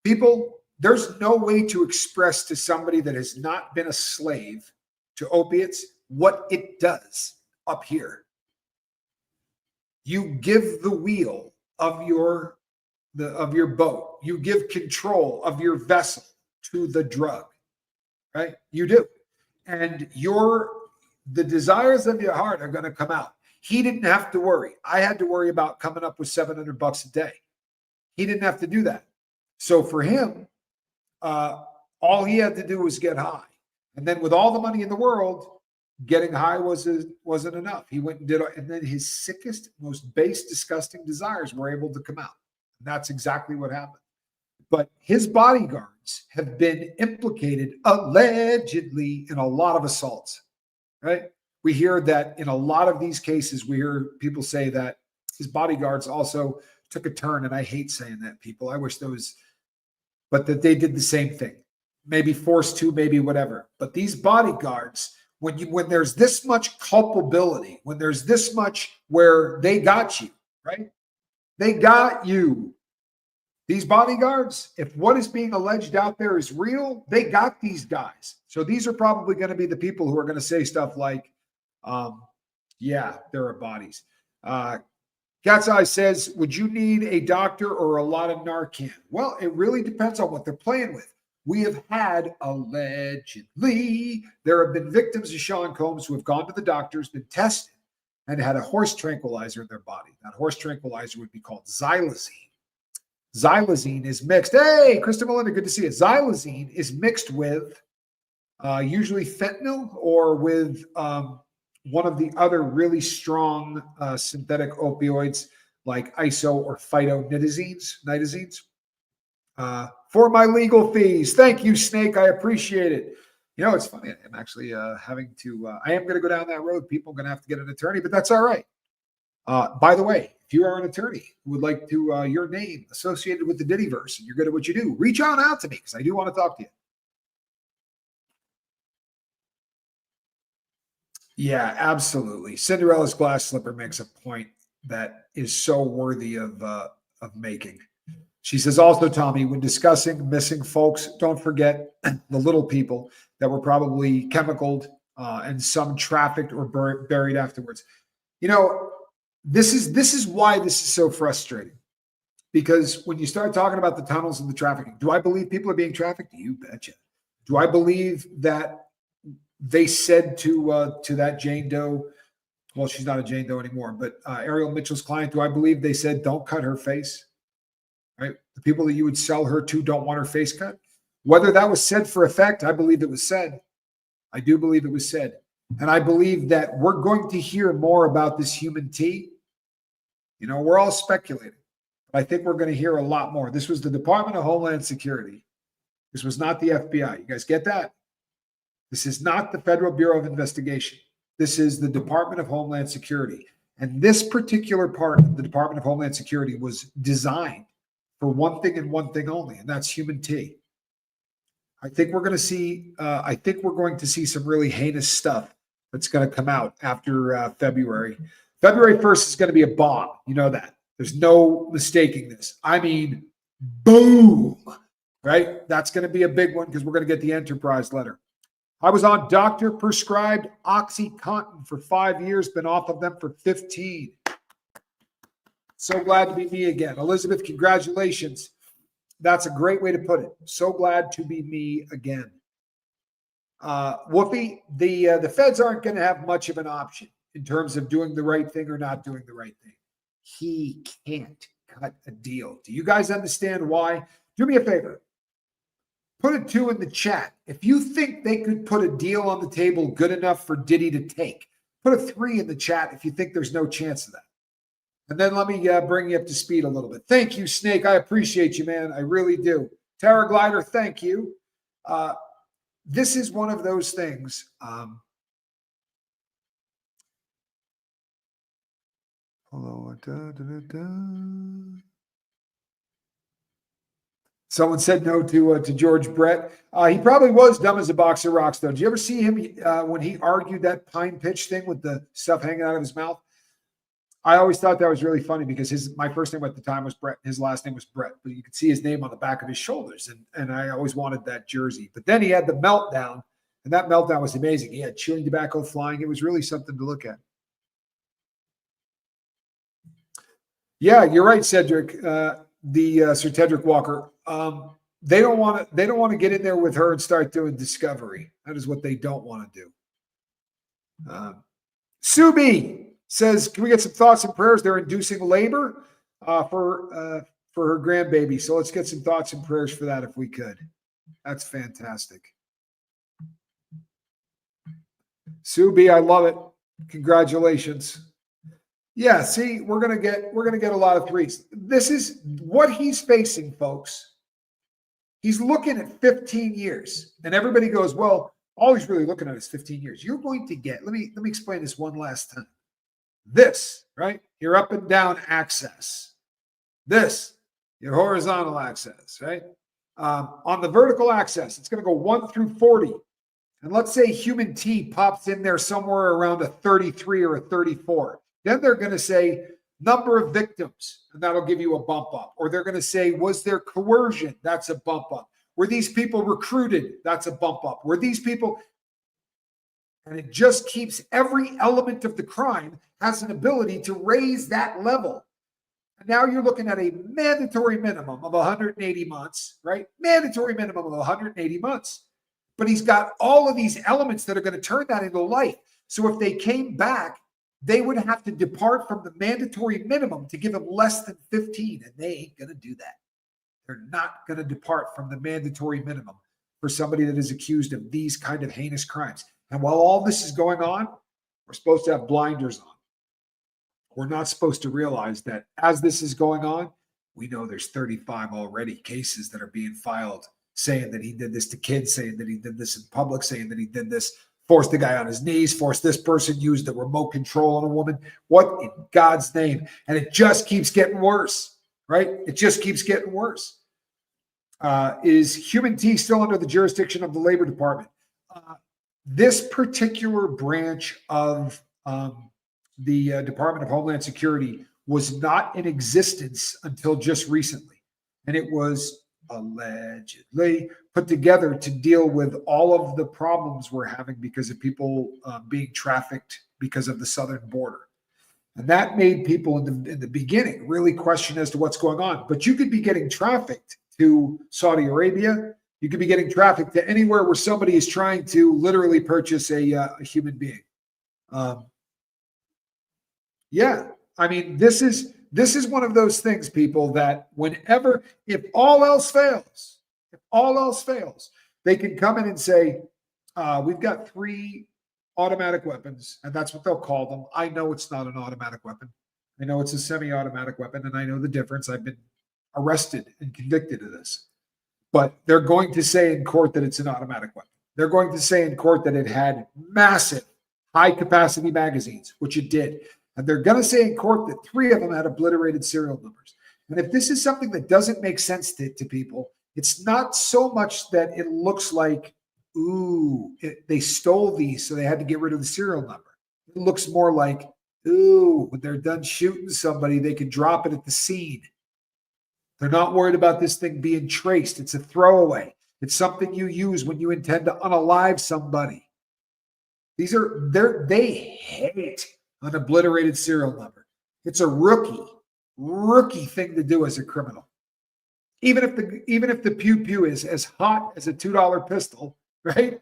People, there's no way to express to somebody that has not been a slave to opiates what it does up here. You give the wheel of your boat. You give control of your vessel to the drug, right? You do. And the desires of your heart are going to come out. He didn't have to worry. I had to worry about coming up with $700 a day. He didn't have to do that. So for him, all he had to do was get high. And then with all the money in the world, getting high wasn't enough. He went and did it. And then his sickest, most base, disgusting desires were able to come out. And that's exactly what happened. But his bodyguards have been implicated, allegedly, in a lot of assaults, right? We hear that in a lot of these cases, we hear people say that his bodyguards also took a turn. And I hate saying that, people. I wish those, but that they did the same thing. Maybe forced to, maybe whatever. But these bodyguards, when there's this much culpability, when there's this much where they got you, right? They got you. These bodyguards, if what is being alleged out there is real, they got these guys. So these are probably going to be the people who are going to say stuff like, yeah, there are bodies. Cat's Eye says, would you need a doctor or a lot of Narcan? Well, it really depends on what they're playing with. We have had, allegedly, there have been victims of Sean Combs who have gone to the doctors, been tested, and had a horse tranquilizer in their body. That horse tranquilizer would be called xylazine. Xylazine is mixed. Hey, Krista Melinda, good to see you. Xylazine is mixed with usually fentanyl or with one of the other really strong synthetic opioids like iso or phytonitazines. For my legal fees. Thank you, Snake. I appreciate it. You know, it's funny. I'm actually having to, I am going to go down that road. People are going to have to get an attorney, but that's all right. By the way, if you are an attorney who would like to your name associated with the Diddyverse and you're good at what you do, reach on out to me because I do want to talk to you. Yeah, absolutely. Cinderella's glass slipper makes a point that is so worthy of making. She says, also, Tommy, when discussing missing folks, don't forget the little people that were probably chemicaled and some trafficked or buried afterwards. You know, this is why this is so frustrating. Because when you start talking about the tunnels and the trafficking, do I believe people are being trafficked? You betcha. Do I believe that they said to that Jane Doe, well, she's not a Jane Doe anymore, but Ariel Mitchell's client, do I believe they said, don't cut her face? Right? The people that you would sell her to don't want her face cut. Whether that was said for effect, I believe it was said. I do believe it was said. And I believe that we're going to hear more about this human T. You know, we're all speculating. I think we're going to hear a lot more. This was the Department of Homeland Security. This was not the FBI. You guys get that? This is not the Federal Bureau of Investigation. This is the Department of Homeland Security. And this particular part of the Department of Homeland Security was designed for one thing and one thing only, and that's human T. I think we're going to see some really heinous stuff that's going to come out after February. February 1st is going to be a bomb. You know that. There's no mistaking this. I mean, boom, right? That's going to be a big one because we're going to get the Enterprise letter. I was on doctor-prescribed OxyContin for 5 years, been off of them for 15. So glad to be me again. Elizabeth, congratulations. That's a great way to put it. So glad to be me again. Whoopi, the feds aren't going to have much of an option in terms of doing the right thing or not doing the right thing. He can't cut a deal. Do you guys understand why? Do me a favor. Put a 2 in the chat. If you think they could put a deal on the table good enough for Diddy to take, put a 3 in the chat if you think there's no chance of that. And then let me bring you up to speed a little bit. Thank you, Snake. I appreciate you, man. I really do. Terra Glider, thank you. This is one of those things. Hello. Someone said no to George Brett. He probably was dumb as a box of rocks, though. Did you ever see him when he argued that pine pitch thing with the stuff hanging out of his mouth? I always thought that was really funny because my first name at the time was Brett. His last name was Brett, but you could see his name on the back of his shoulders. And I always wanted that jersey. But then he had the meltdown, and that meltdown was amazing. He had chewing tobacco flying. It was really something to look at. Yeah, you're right, Cedric. Sir Tedric Walker. They don't want to get in there with her and start doing discovery. That is what they don't want to do. Subi says, can we get some thoughts and prayers? They're inducing labor for her grandbaby. So let's get some thoughts and prayers for that if we could. That's fantastic. Subi, I love it. Congratulations. Yeah, see, we're gonna get a lot of 3s. This is what he's facing, folks. He's looking at 15 years, and everybody goes, "Well, all he's really looking at is 15 years." You're going to get. Let me explain this one last time. This, right? Your up and down access. This, your horizontal access, right? On the vertical access, it's going to go 1 through 40. And let's say human T pops in there somewhere around a 33 or a 34. Then they're going to say number of victims, and that'll give you a bump up. Or they're going to say, was there coercion? That's a bump up. Were these people recruited? That's a bump up. Were these people... And it just keeps every element of the crime has an ability to raise that level. And now you're looking at a mandatory minimum of 180 months, right? Mandatory minimum of 180 months. But he's got all of these elements that are going to turn that into life. So if they came back, they would have to depart from the mandatory minimum to give them less than 15, and they ain't going to do that. They're not going to depart from the mandatory minimum for somebody that is accused of these kind of heinous crimes. And while all this is going on, we're supposed to have blinders on. We're not supposed to realize that as this is going on, we know there's 35 already cases that are being filed saying that he did this to kids, saying that he did this in public, saying that he did this, forced the guy on his knees, forced this person, used the remote control on a woman. What in God's name? And it just keeps getting worse, right? It just keeps getting worse. Is human T still under the jurisdiction of the Labor Department? This particular branch of the Department of Homeland Security was not in existence until just recently. and it was allegedly put together to deal with all of the problems we're having because of people being trafficked because of the southern border. And that made people in the beginning really question as to what's going on. But you could be getting trafficked to Saudi Arabia. You could be getting trafficked to anywhere where somebody is trying to literally purchase a human being. Yeah, I mean, this is one of those things, people, that whenever, if all else fails, they can come in and say, we've got 3 automatic weapons, and that's what they'll call them. I know it's not an automatic weapon. I know it's a semi-automatic weapon, and I know the difference. I've been arrested and convicted of this. But they're going to say in court that it's an automatic weapon. They're going to say in court that it had massive high-capacity magazines, which it did. And they're going to say in court that 3 of them had obliterated serial numbers. And if this is something that doesn't make sense to people, it's not so much that it looks like, they stole these, so they had to get rid of the serial number. It looks more like, when they're done shooting somebody, they can drop it at the scene. They're not worried about this thing being traced. It's a throwaway. It's something you use when you intend to unalive somebody. They hate an obliterated serial number. It's a rookie thing to do as a criminal. Even if the pew pew is as hot as a $2 pistol, right?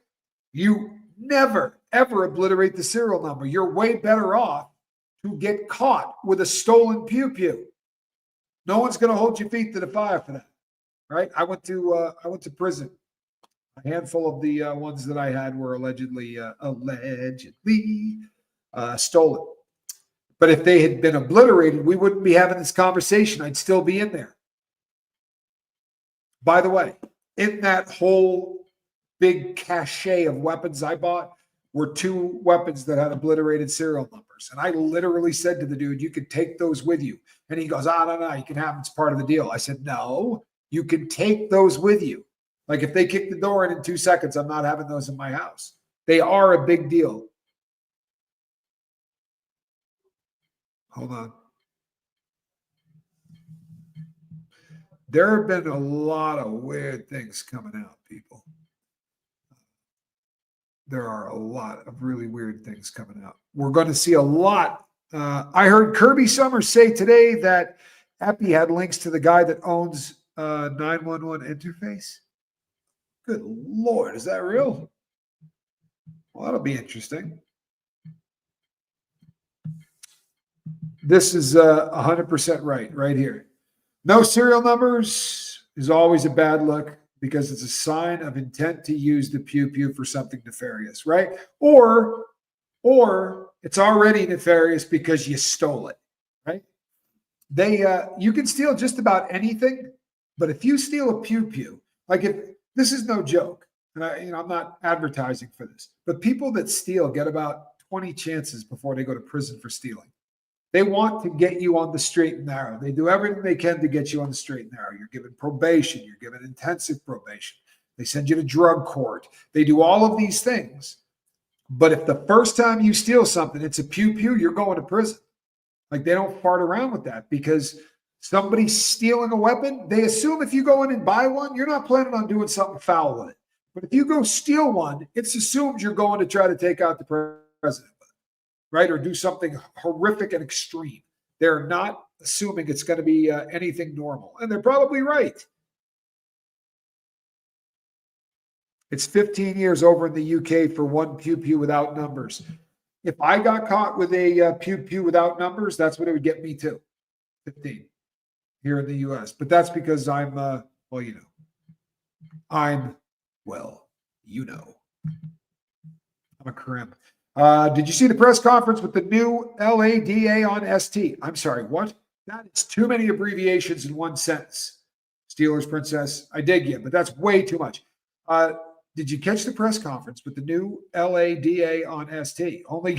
You never, ever obliterate the serial number. You're way better off to get caught with a stolen pew pew. No one's going to hold your feet to the fire for that, right? I went to prison. A handful of the ones that I had were allegedly stolen. But if they had been obliterated, we wouldn't be having this conversation. I'd still be in there. By the way, in that whole big cachet of weapons I bought were 2 weapons that had obliterated serial numbers. And I literally said to the dude, you could take those with you. And he goes, no, you can have them. It's part of the deal. I said, no, you can take those with you. Like if they kick the door in 2 seconds, I'm not having those in my house. They are a big deal. Hold on. There have been a lot of weird things coming out, people. There are a lot of really weird things coming out. We're going to see a lot. I heard Kirby Summers say today that Epi had links to the guy that owns 911 interface. Good Lord, is that real? Well, that'll be interesting. This is 100% right here. No serial numbers is always a bad look because it's a sign of intent to use the pew pew for something nefarious, right? Or it's already nefarious because you stole it, right? You can steal just about anything, but if you steal a pew pew, like if this is no joke, and I'm not advertising for this, but people that steal get about 20 chances before they go to prison for stealing. They want to get you on the straight and narrow. They do everything they can to get you on the straight and narrow. You're given probation. You're given intensive probation. They send you to drug court. They do all of these things. But if the first time you steal something, it's a pew pew, you're going to prison. Like they don't fart around with that because somebody's stealing a weapon. They assume if you go in and buy one, you're not planning on doing something foul with it. But if you go steal one, it's assumed you're going to try to take out the president. Right? Or do something horrific and extreme. They're not assuming it's going to be anything normal. And they're probably right. It's 15 years over in the UK for one pew pew without numbers. If I got caught with a pew pew without numbers, that's what it would get me too. 15 here in the US. But that's because I'm, I'm a crimp. Did you see the press conference with the new LADA on ST? I'm sorry, what? That is too many abbreviations in one sentence. Steelers Princess, I dig you, but that's way too much. Did you catch the press conference with the new LADA on ST? Only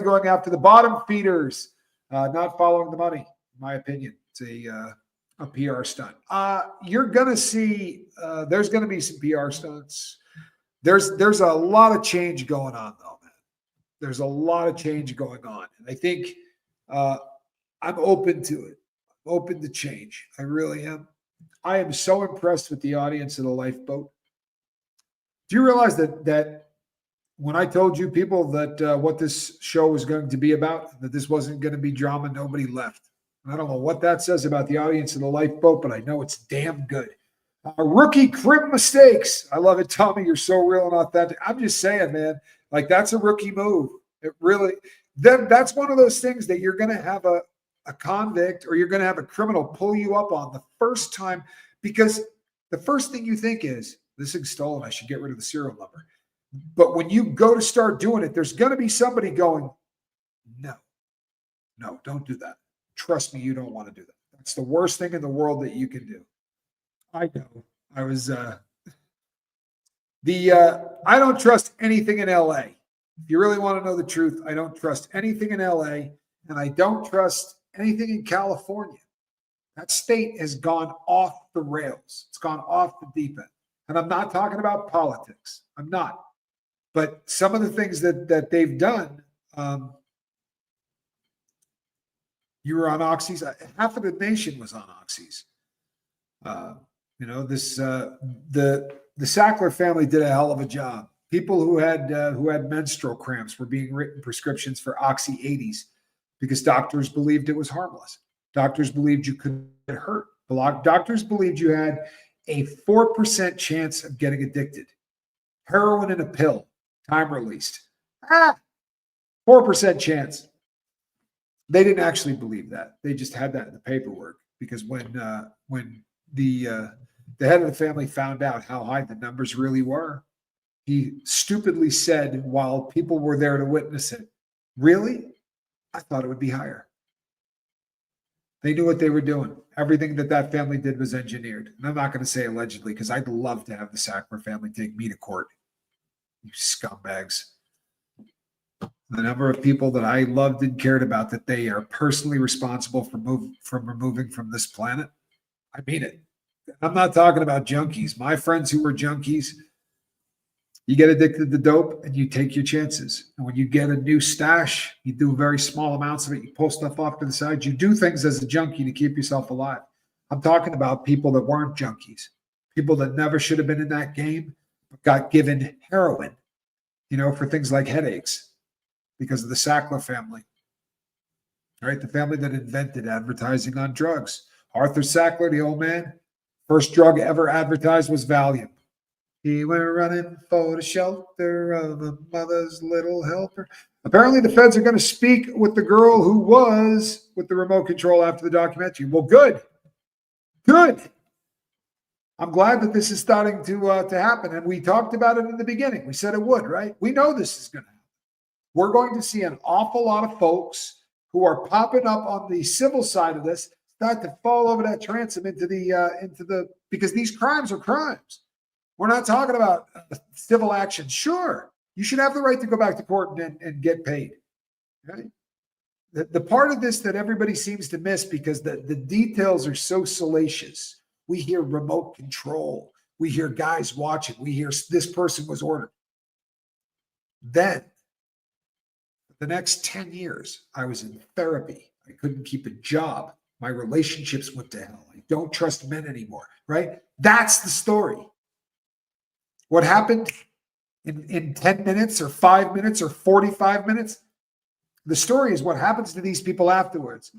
going after the bottom feeders, not following the money, in my opinion. It's a PR stunt. You're going to see, there's going to be some PR stunts. There's a lot of change going on, though, man. There's a lot of change going on. And I think I'm open to it. open to change. I really am. I am so impressed with the audience of the Lifeboat. Do you realize that when I told you people that what this show was going to be about, that this wasn't going to be drama, nobody left. I don't know what that says about the audience of the Lifeboat, but I know it's damn good. Rookie crimp mistakes. I love it, Tommy. You're so real and authentic. I'm just saying, man, like that's a rookie move. It really, that's one of those things that you're going to have a convict or you're going to have a criminal pull you up on the first time, because the first thing you think is, this thing's stolen. I should get rid of the serial number. But when you go to start doing it, there's going to be somebody going, no, don't do that. Trust me, you don't want to do that. That's the worst thing in the world that you can do. I know. I was I don't trust anything in LA. If you really want to know the truth, I don't trust anything in LA, and I don't trust anything in California. That state has gone off the rails. It's gone off the deep end. And I'm not talking about politics. I'm not. But some of the things that they've done, you were on oxys. Half of the nation was on oxys. The Sackler family did a hell of a job. People who had menstrual cramps were being written prescriptions for Oxy 80s because doctors believed it was harmless. Doctors believed you couldn't get hurt. Doctors believed you had a 4% chance of getting addicted. Heroin in a pill, time released. 4% chance. They didn't actually believe that. They just had that in the paperwork because when the head of the family found out how high the numbers really were, he stupidly said while people were there to witness it, "Really? I thought it would be higher." They knew what they were doing. Everything that family did was engineered. And I'm not going to say allegedly because I'd love to have the Sackler family take me to court. You scumbags. The number of people that I loved and cared about that they are personally responsible for removing from this planet. I mean it. I'm not talking about junkies. My friends who were junkies, you get addicted to dope and you take your chances. And when you get a new stash, you do very small amounts of it. You pull stuff off to the side. You do things as a junkie to keep yourself alive. I'm talking about people that weren't junkies, people that never should have been in that game, but got given heroin, for things like headaches because of the Sackler family. All right, the family that invented advertising on drugs. Arthur Sackler, the old man, first drug ever advertised was Valium. He went running for the shelter of a mother's little helper. Apparently, the feds are going to speak with the girl who was with the remote control after the documentary. Well, good. I'm glad that this is starting to happen. And we talked about it in the beginning. We said it would, right? We know this is going to happen. We're going to see an awful lot of folks who are popping up on the civil side of this start to fall over that transom into the because these crimes are crimes. We're not talking about civil action. Sure, you should have the right to go back to court and get paid. Right? The part of this that everybody seems to miss because the details are so salacious. We hear remote control. We hear guys watching. We hear this person was ordered. Then, the next 10 years, I was in therapy. I couldn't keep a job. My relationships went to hell. I don't trust men anymore, right? That's the story. What happened in 10 minutes or 5 minutes or 45 minutes? The story is what happens to these people afterwards.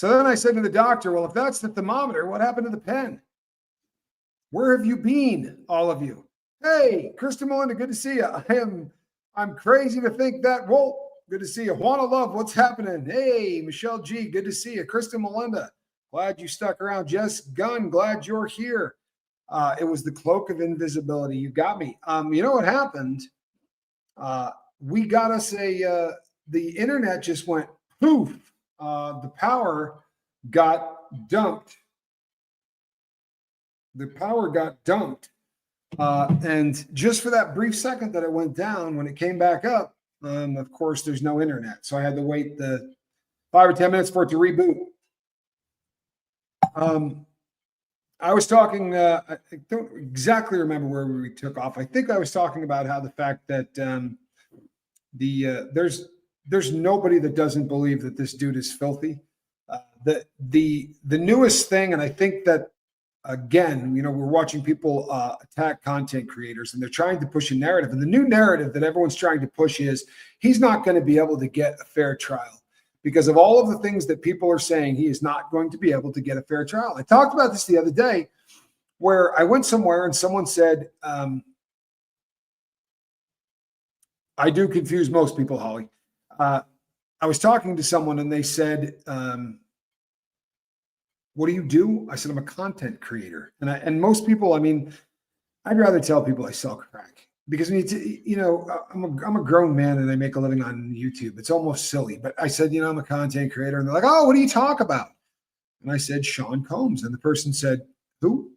So then I said to the doctor, well, if that's the thermometer, what happened to the pen? Where have you been, all of you? Hey, Krista Melinda, good to see you. I'm crazy to think that. Whoa, good to see you. Juana Love, what's happening? Hey, Michelle G, good to see you. Krista Melinda, glad you stuck around. Jess Gunn, glad you're here. It was the cloak of invisibility. You got me. You know what happened? We got us the internet just went poof. The power got dumped. The power got dumped. And just for that brief second that it went down, when it came back up, of course, there's no internet. So I had to wait the 5 or 10 minutes for it to reboot. I was talking, I don't exactly remember where we took off. I think I was talking about how the fact that there's nobody that doesn't believe that this dude is filthy. The newest thing, and I think that, again, you know, we're watching people attack content creators, and they're trying to push a narrative. And the new narrative that everyone's trying to push is he's not going to be able to get a fair trial. Because of all of the things that people are saying, he is not going to be able to get a fair trial. I talked about this the other day where I went somewhere and someone said, I do confuse most people, Holly. I was talking to someone and they said, what do you do? I said, I'm a content creator. And most people, I mean, I'd rather tell people I sell crack. Because you know, I'm a grown man and I make a living on YouTube. It's almost silly, but I said, you know, I'm a content creator, and they're like, "Oh, what do you talk about?" And I said, Sean Combs, and the person said, "Who?"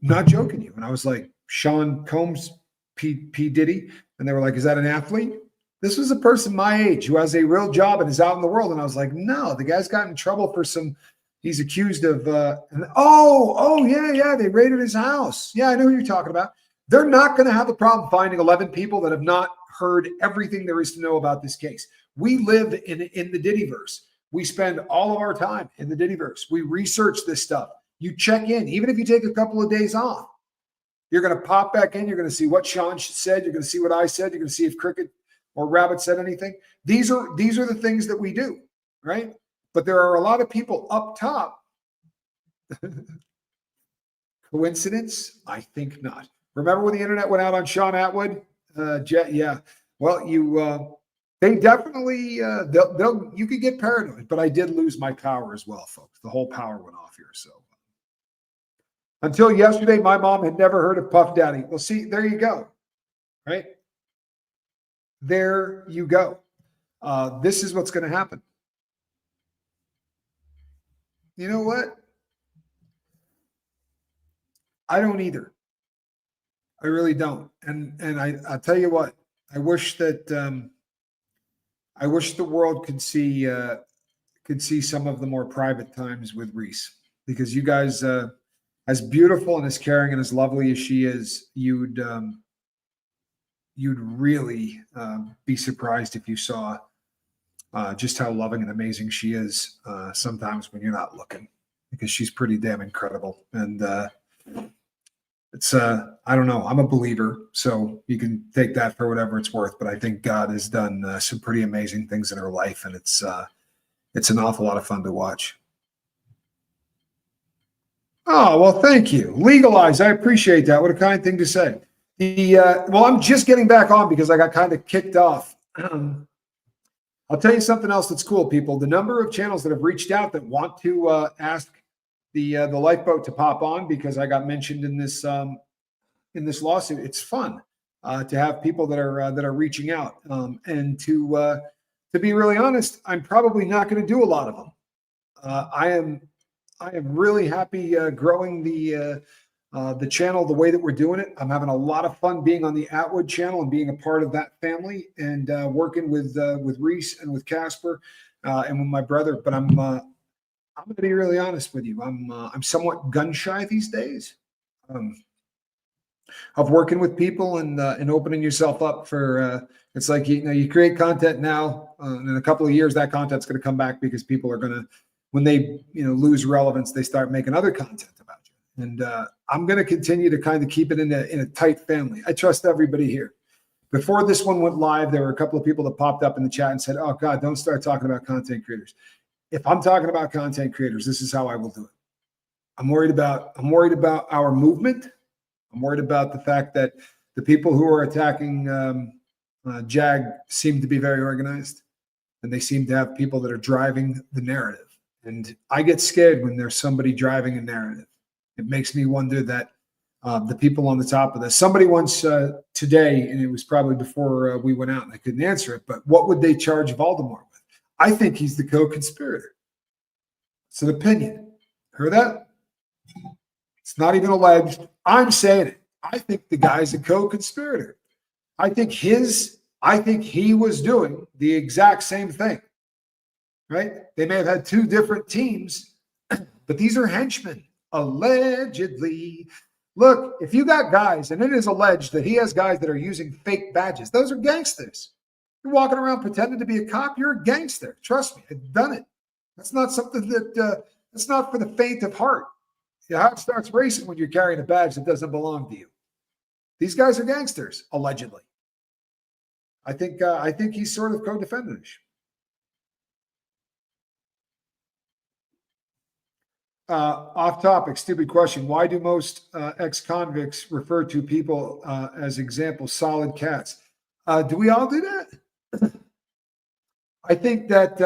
I'm not joking you. And I was like, Sean Combs, P Diddy, and they were like, "Is that an athlete?" This was a person my age who has a real job and is out in the world, and I was like, "No, the guy's got in trouble for some. He's accused of." Yeah, they raided his house. Yeah, I know who you're talking about. They're not going to have a problem finding 11 people that have not heard everything there is to know about this case. We live in the Diddyverse. We spend all of our time in the Diddyverse. We research this stuff. You check in, even if you take a couple of days off. You're going to pop back in. You're going to see what Sean said. You're going to see what I said. You're going to see if Cricket or Rabbit said anything. These are the things that we do, right? But there are a lot of people up top. Coincidence? I think not. Remember when the internet went out on Sean Atwood? Yeah. Well, they definitely, you could get paranoid, but I did lose my power as well, folks. The whole power went off here. So until yesterday, my mom had never heard of Puff Daddy. Well, see, there you go. Right? There you go. This is what's going to happen. You know what? I don't either. I really don't. And I'll tell you what, I wish that I wish the world could see some of the more private times with Reese, because you guys, as beautiful and as caring and as lovely as she is, you'd really be surprised if you saw just how loving and amazing she is sometimes when you're not looking, because she's pretty damn incredible. And it's I don't know. I'm a believer, so you can take that for whatever it's worth. But I think God has done some pretty amazing things in her life, and it's an awful lot of fun to watch. Oh, well, thank you. Legalize. I appreciate that. What a kind thing to say. Well, I'm just getting back on because I got kind of kicked off. I'll tell you something else that's cool, people. The number of channels that have reached out that want to ask the lifeboat to pop on because I got mentioned in this lawsuit. It's fun to have people that are reaching out, and to be really honest, I'm probably not going to do a lot of them. I am really happy growing the channel the way that we're doing it. I'm having a lot of fun being on the Atwood channel and being a part of that family, and working with Reese and with Casper and with my brother. But I'm going to be really honest with you. I'm somewhat gun shy these days of working with people and opening yourself up for. It's like you create content now, and in a couple of years that content's going to come back because people are going to, when they lose relevance, they start making other content about you. And I'm going to continue to kind of keep it in a tight family. I trust everybody here. Before this one went live, there were a couple of people that popped up in the chat and said, "Oh God, don't start talking about content creators." if I'm talking about content creators, this is how I will do it. I'm worried about our movement. I'm worried about the fact that the people who are attacking Jag seem to be very organized, and they seem to have people that are driving the narrative. And I get scared when there's somebody driving a narrative. It makes me wonder that the people on the top of this. Somebody once today, and it was probably before we went out, and I couldn't answer it, but what would they charge Voldemort with? I think he's the co-conspirator. It's an opinion. Heard that? It's not even alleged. I'm saying it. I think the guy's a co-conspirator. I think he was doing the exact same thing. Right? They may have had two different teams, but these are henchmen, allegedly. Look, if you got guys, and it is alleged that he has guys that are using fake badges, those are gangsters. You're walking around pretending to be a cop, you're a gangster. Trust me, I've done it. That's not something that's not for the faint of heart. Your heart starts racing when you're carrying a badge that doesn't belong to you. These guys are gangsters, allegedly. I think he's sort of co-defendant-ish. Off topic, stupid question. Why do most ex-convicts refer to people as examples, solid cats? Do we all do that? I think that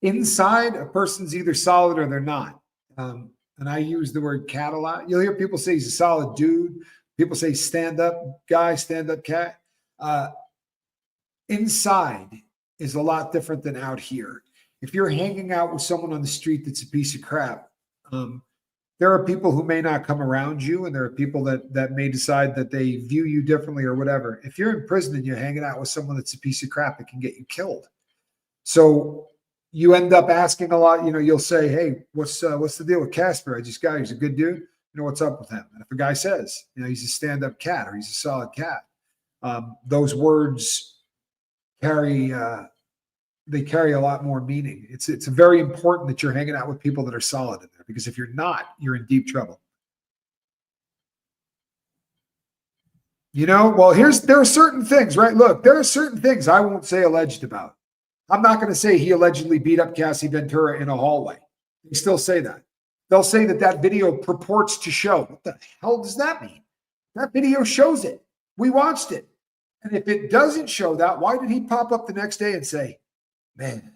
inside a person's either solid or they're not. And I use the word cat a lot. You'll hear people say he's a solid dude. People say stand-up guy, stand-up cat. Inside is a lot different than out here. If you're hanging out with someone on the street that's a piece of crap, there are people who may not come around you, and there are people that may decide that they view you differently or whatever. If you're in prison and you're hanging out with someone that's a piece of crap, it can get you killed. So you end up asking a lot. You'll say, "Hey, what's the deal with Casper? I just got he's a good dude. What's up with him?" And if a guy says, he's a stand-up cat or he's a solid cat, those words carry a lot more meaning. It's very important that you're hanging out with people that are solid in there, because if you're not, you're in deep trouble. Well, there are certain things, right? Look, there are certain things I won't say alleged about. I'm not going to say he allegedly beat up Cassie Ventura in a hallway. They still say that. They'll say that video purports to show. What the hell does that mean? That video shows it. We watched it. And if it doesn't show that, why did he pop up the next day and say, man,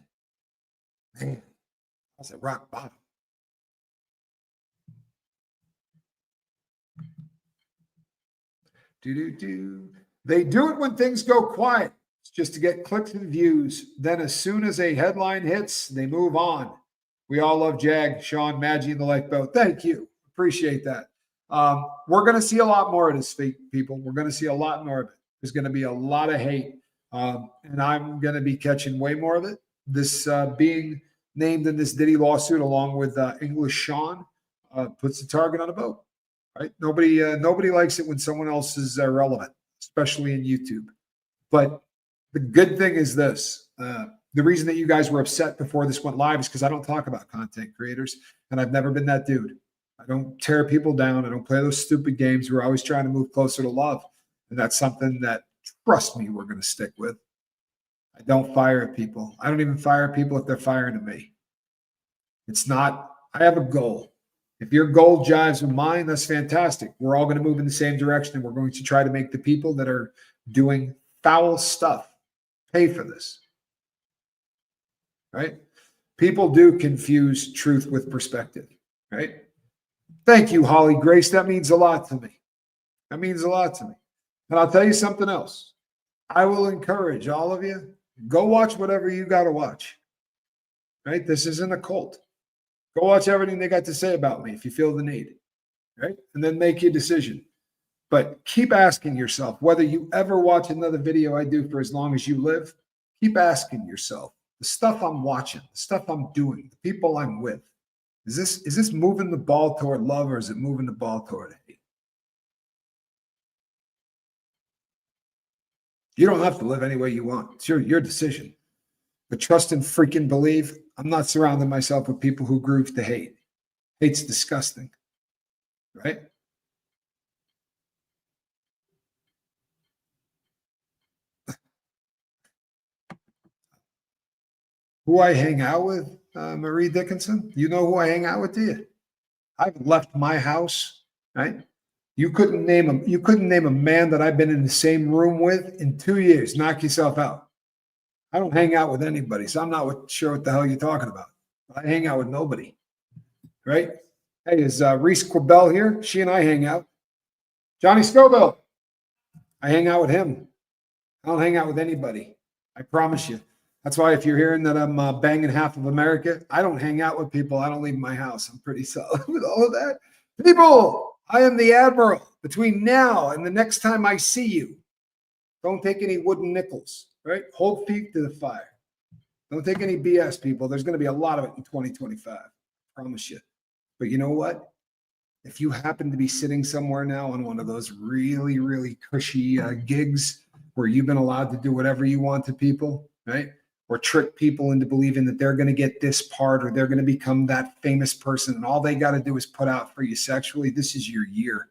that's a rock bottom? They do it when things go quiet. It's just to get clicks and views. Then as soon as a headline hits, they move on. We all love Jag, Sean, Maggie, and the Lifeboat. Thank you. Appreciate that. We're going to see a lot more of this, people. We're going to see a lot more of it. There's going to be a lot of hate. And I'm going to be catching way more of it. This being named in this Diddy lawsuit along with English Sean puts the target on a boat. Right? Nobody likes it when someone else is relevant, especially in YouTube. But the good thing is this. The reason that you guys were upset before this went live is because I don't talk about content creators, and I've never been that dude. I don't tear people down. I don't play those stupid games. We're always trying to move closer to love. And that's something that, trust me, we're going to stick with. I don't fire at people. I don't even fire at people if they're firing at me. It's not, I have a goal. If your goal jives with mine, that's fantastic. We're all going to move in the same direction, and we're going to try to make the people that are doing foul stuff pay for this. Right? People do confuse truth with perspective. Right? Thank you, Holly Grace. That means a lot to me. That means a lot to me. And I'll tell you something else. I will encourage all of you, go watch whatever you got to watch. Right? This isn't a cult. Go watch everything they got to say about me if you feel the need. Right? And then make your decision. But keep asking yourself, whether you ever watch another video I do for as long as you live, keep asking yourself, the stuff I'm watching, the stuff I'm doing, the people I'm with, is this moving the ball toward love, or is it moving the ball toward hate? You don't have to live any way you want. It's your decision. But trust and freaking believe, I'm not surrounding myself with people who groove to hate. Hate's disgusting. Right? Who I hang out with, Marie Dickinson? You know who I hang out with, do you? I've left my house, right? You couldn't name a man that I've been in the same room with in 2 years. Knock yourself out. I don't hang out with anybody, so I'm not sure what the hell you're talking about. I hang out with nobody, right? Hey, is Reese Quibell here? She and I hang out. Johnny Scoville, I hang out with him. I don't hang out with anybody. I promise you. That's why if you're hearing that I'm banging half of America, I don't hang out with people. I don't leave my house. I'm pretty solid with all of that. People, I am the Admiral. Between now and the next time I see you, don't take any wooden nickels, right? Hold feet to the fire. Don't take any BS, people. There's going to be a lot of it in 2025. I promise you. But you know what? If you happen to be sitting somewhere now on one of those really, really cushy gigs where you've been allowed to do whatever you want to people, right? Or trick people into believing that they're going to get this part or they're going to become that famous person and all they got to do is put out for you sexually, this is your year,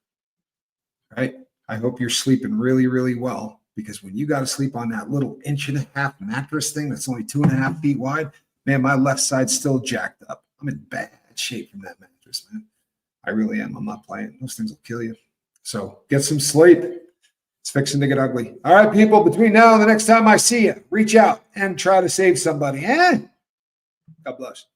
right? I hope you're sleeping really, really well because when you got to sleep on that little 1.5-inch mattress thing that's only 2.5 feet wide, man, my left side's still jacked up. I'm in bad shape from that mattress, man. I really am. I'm not playing. Those things will kill you. So get some sleep. It's fixing to get ugly. All right, people, between now and the next time I see you, reach out and try to save somebody. God bless.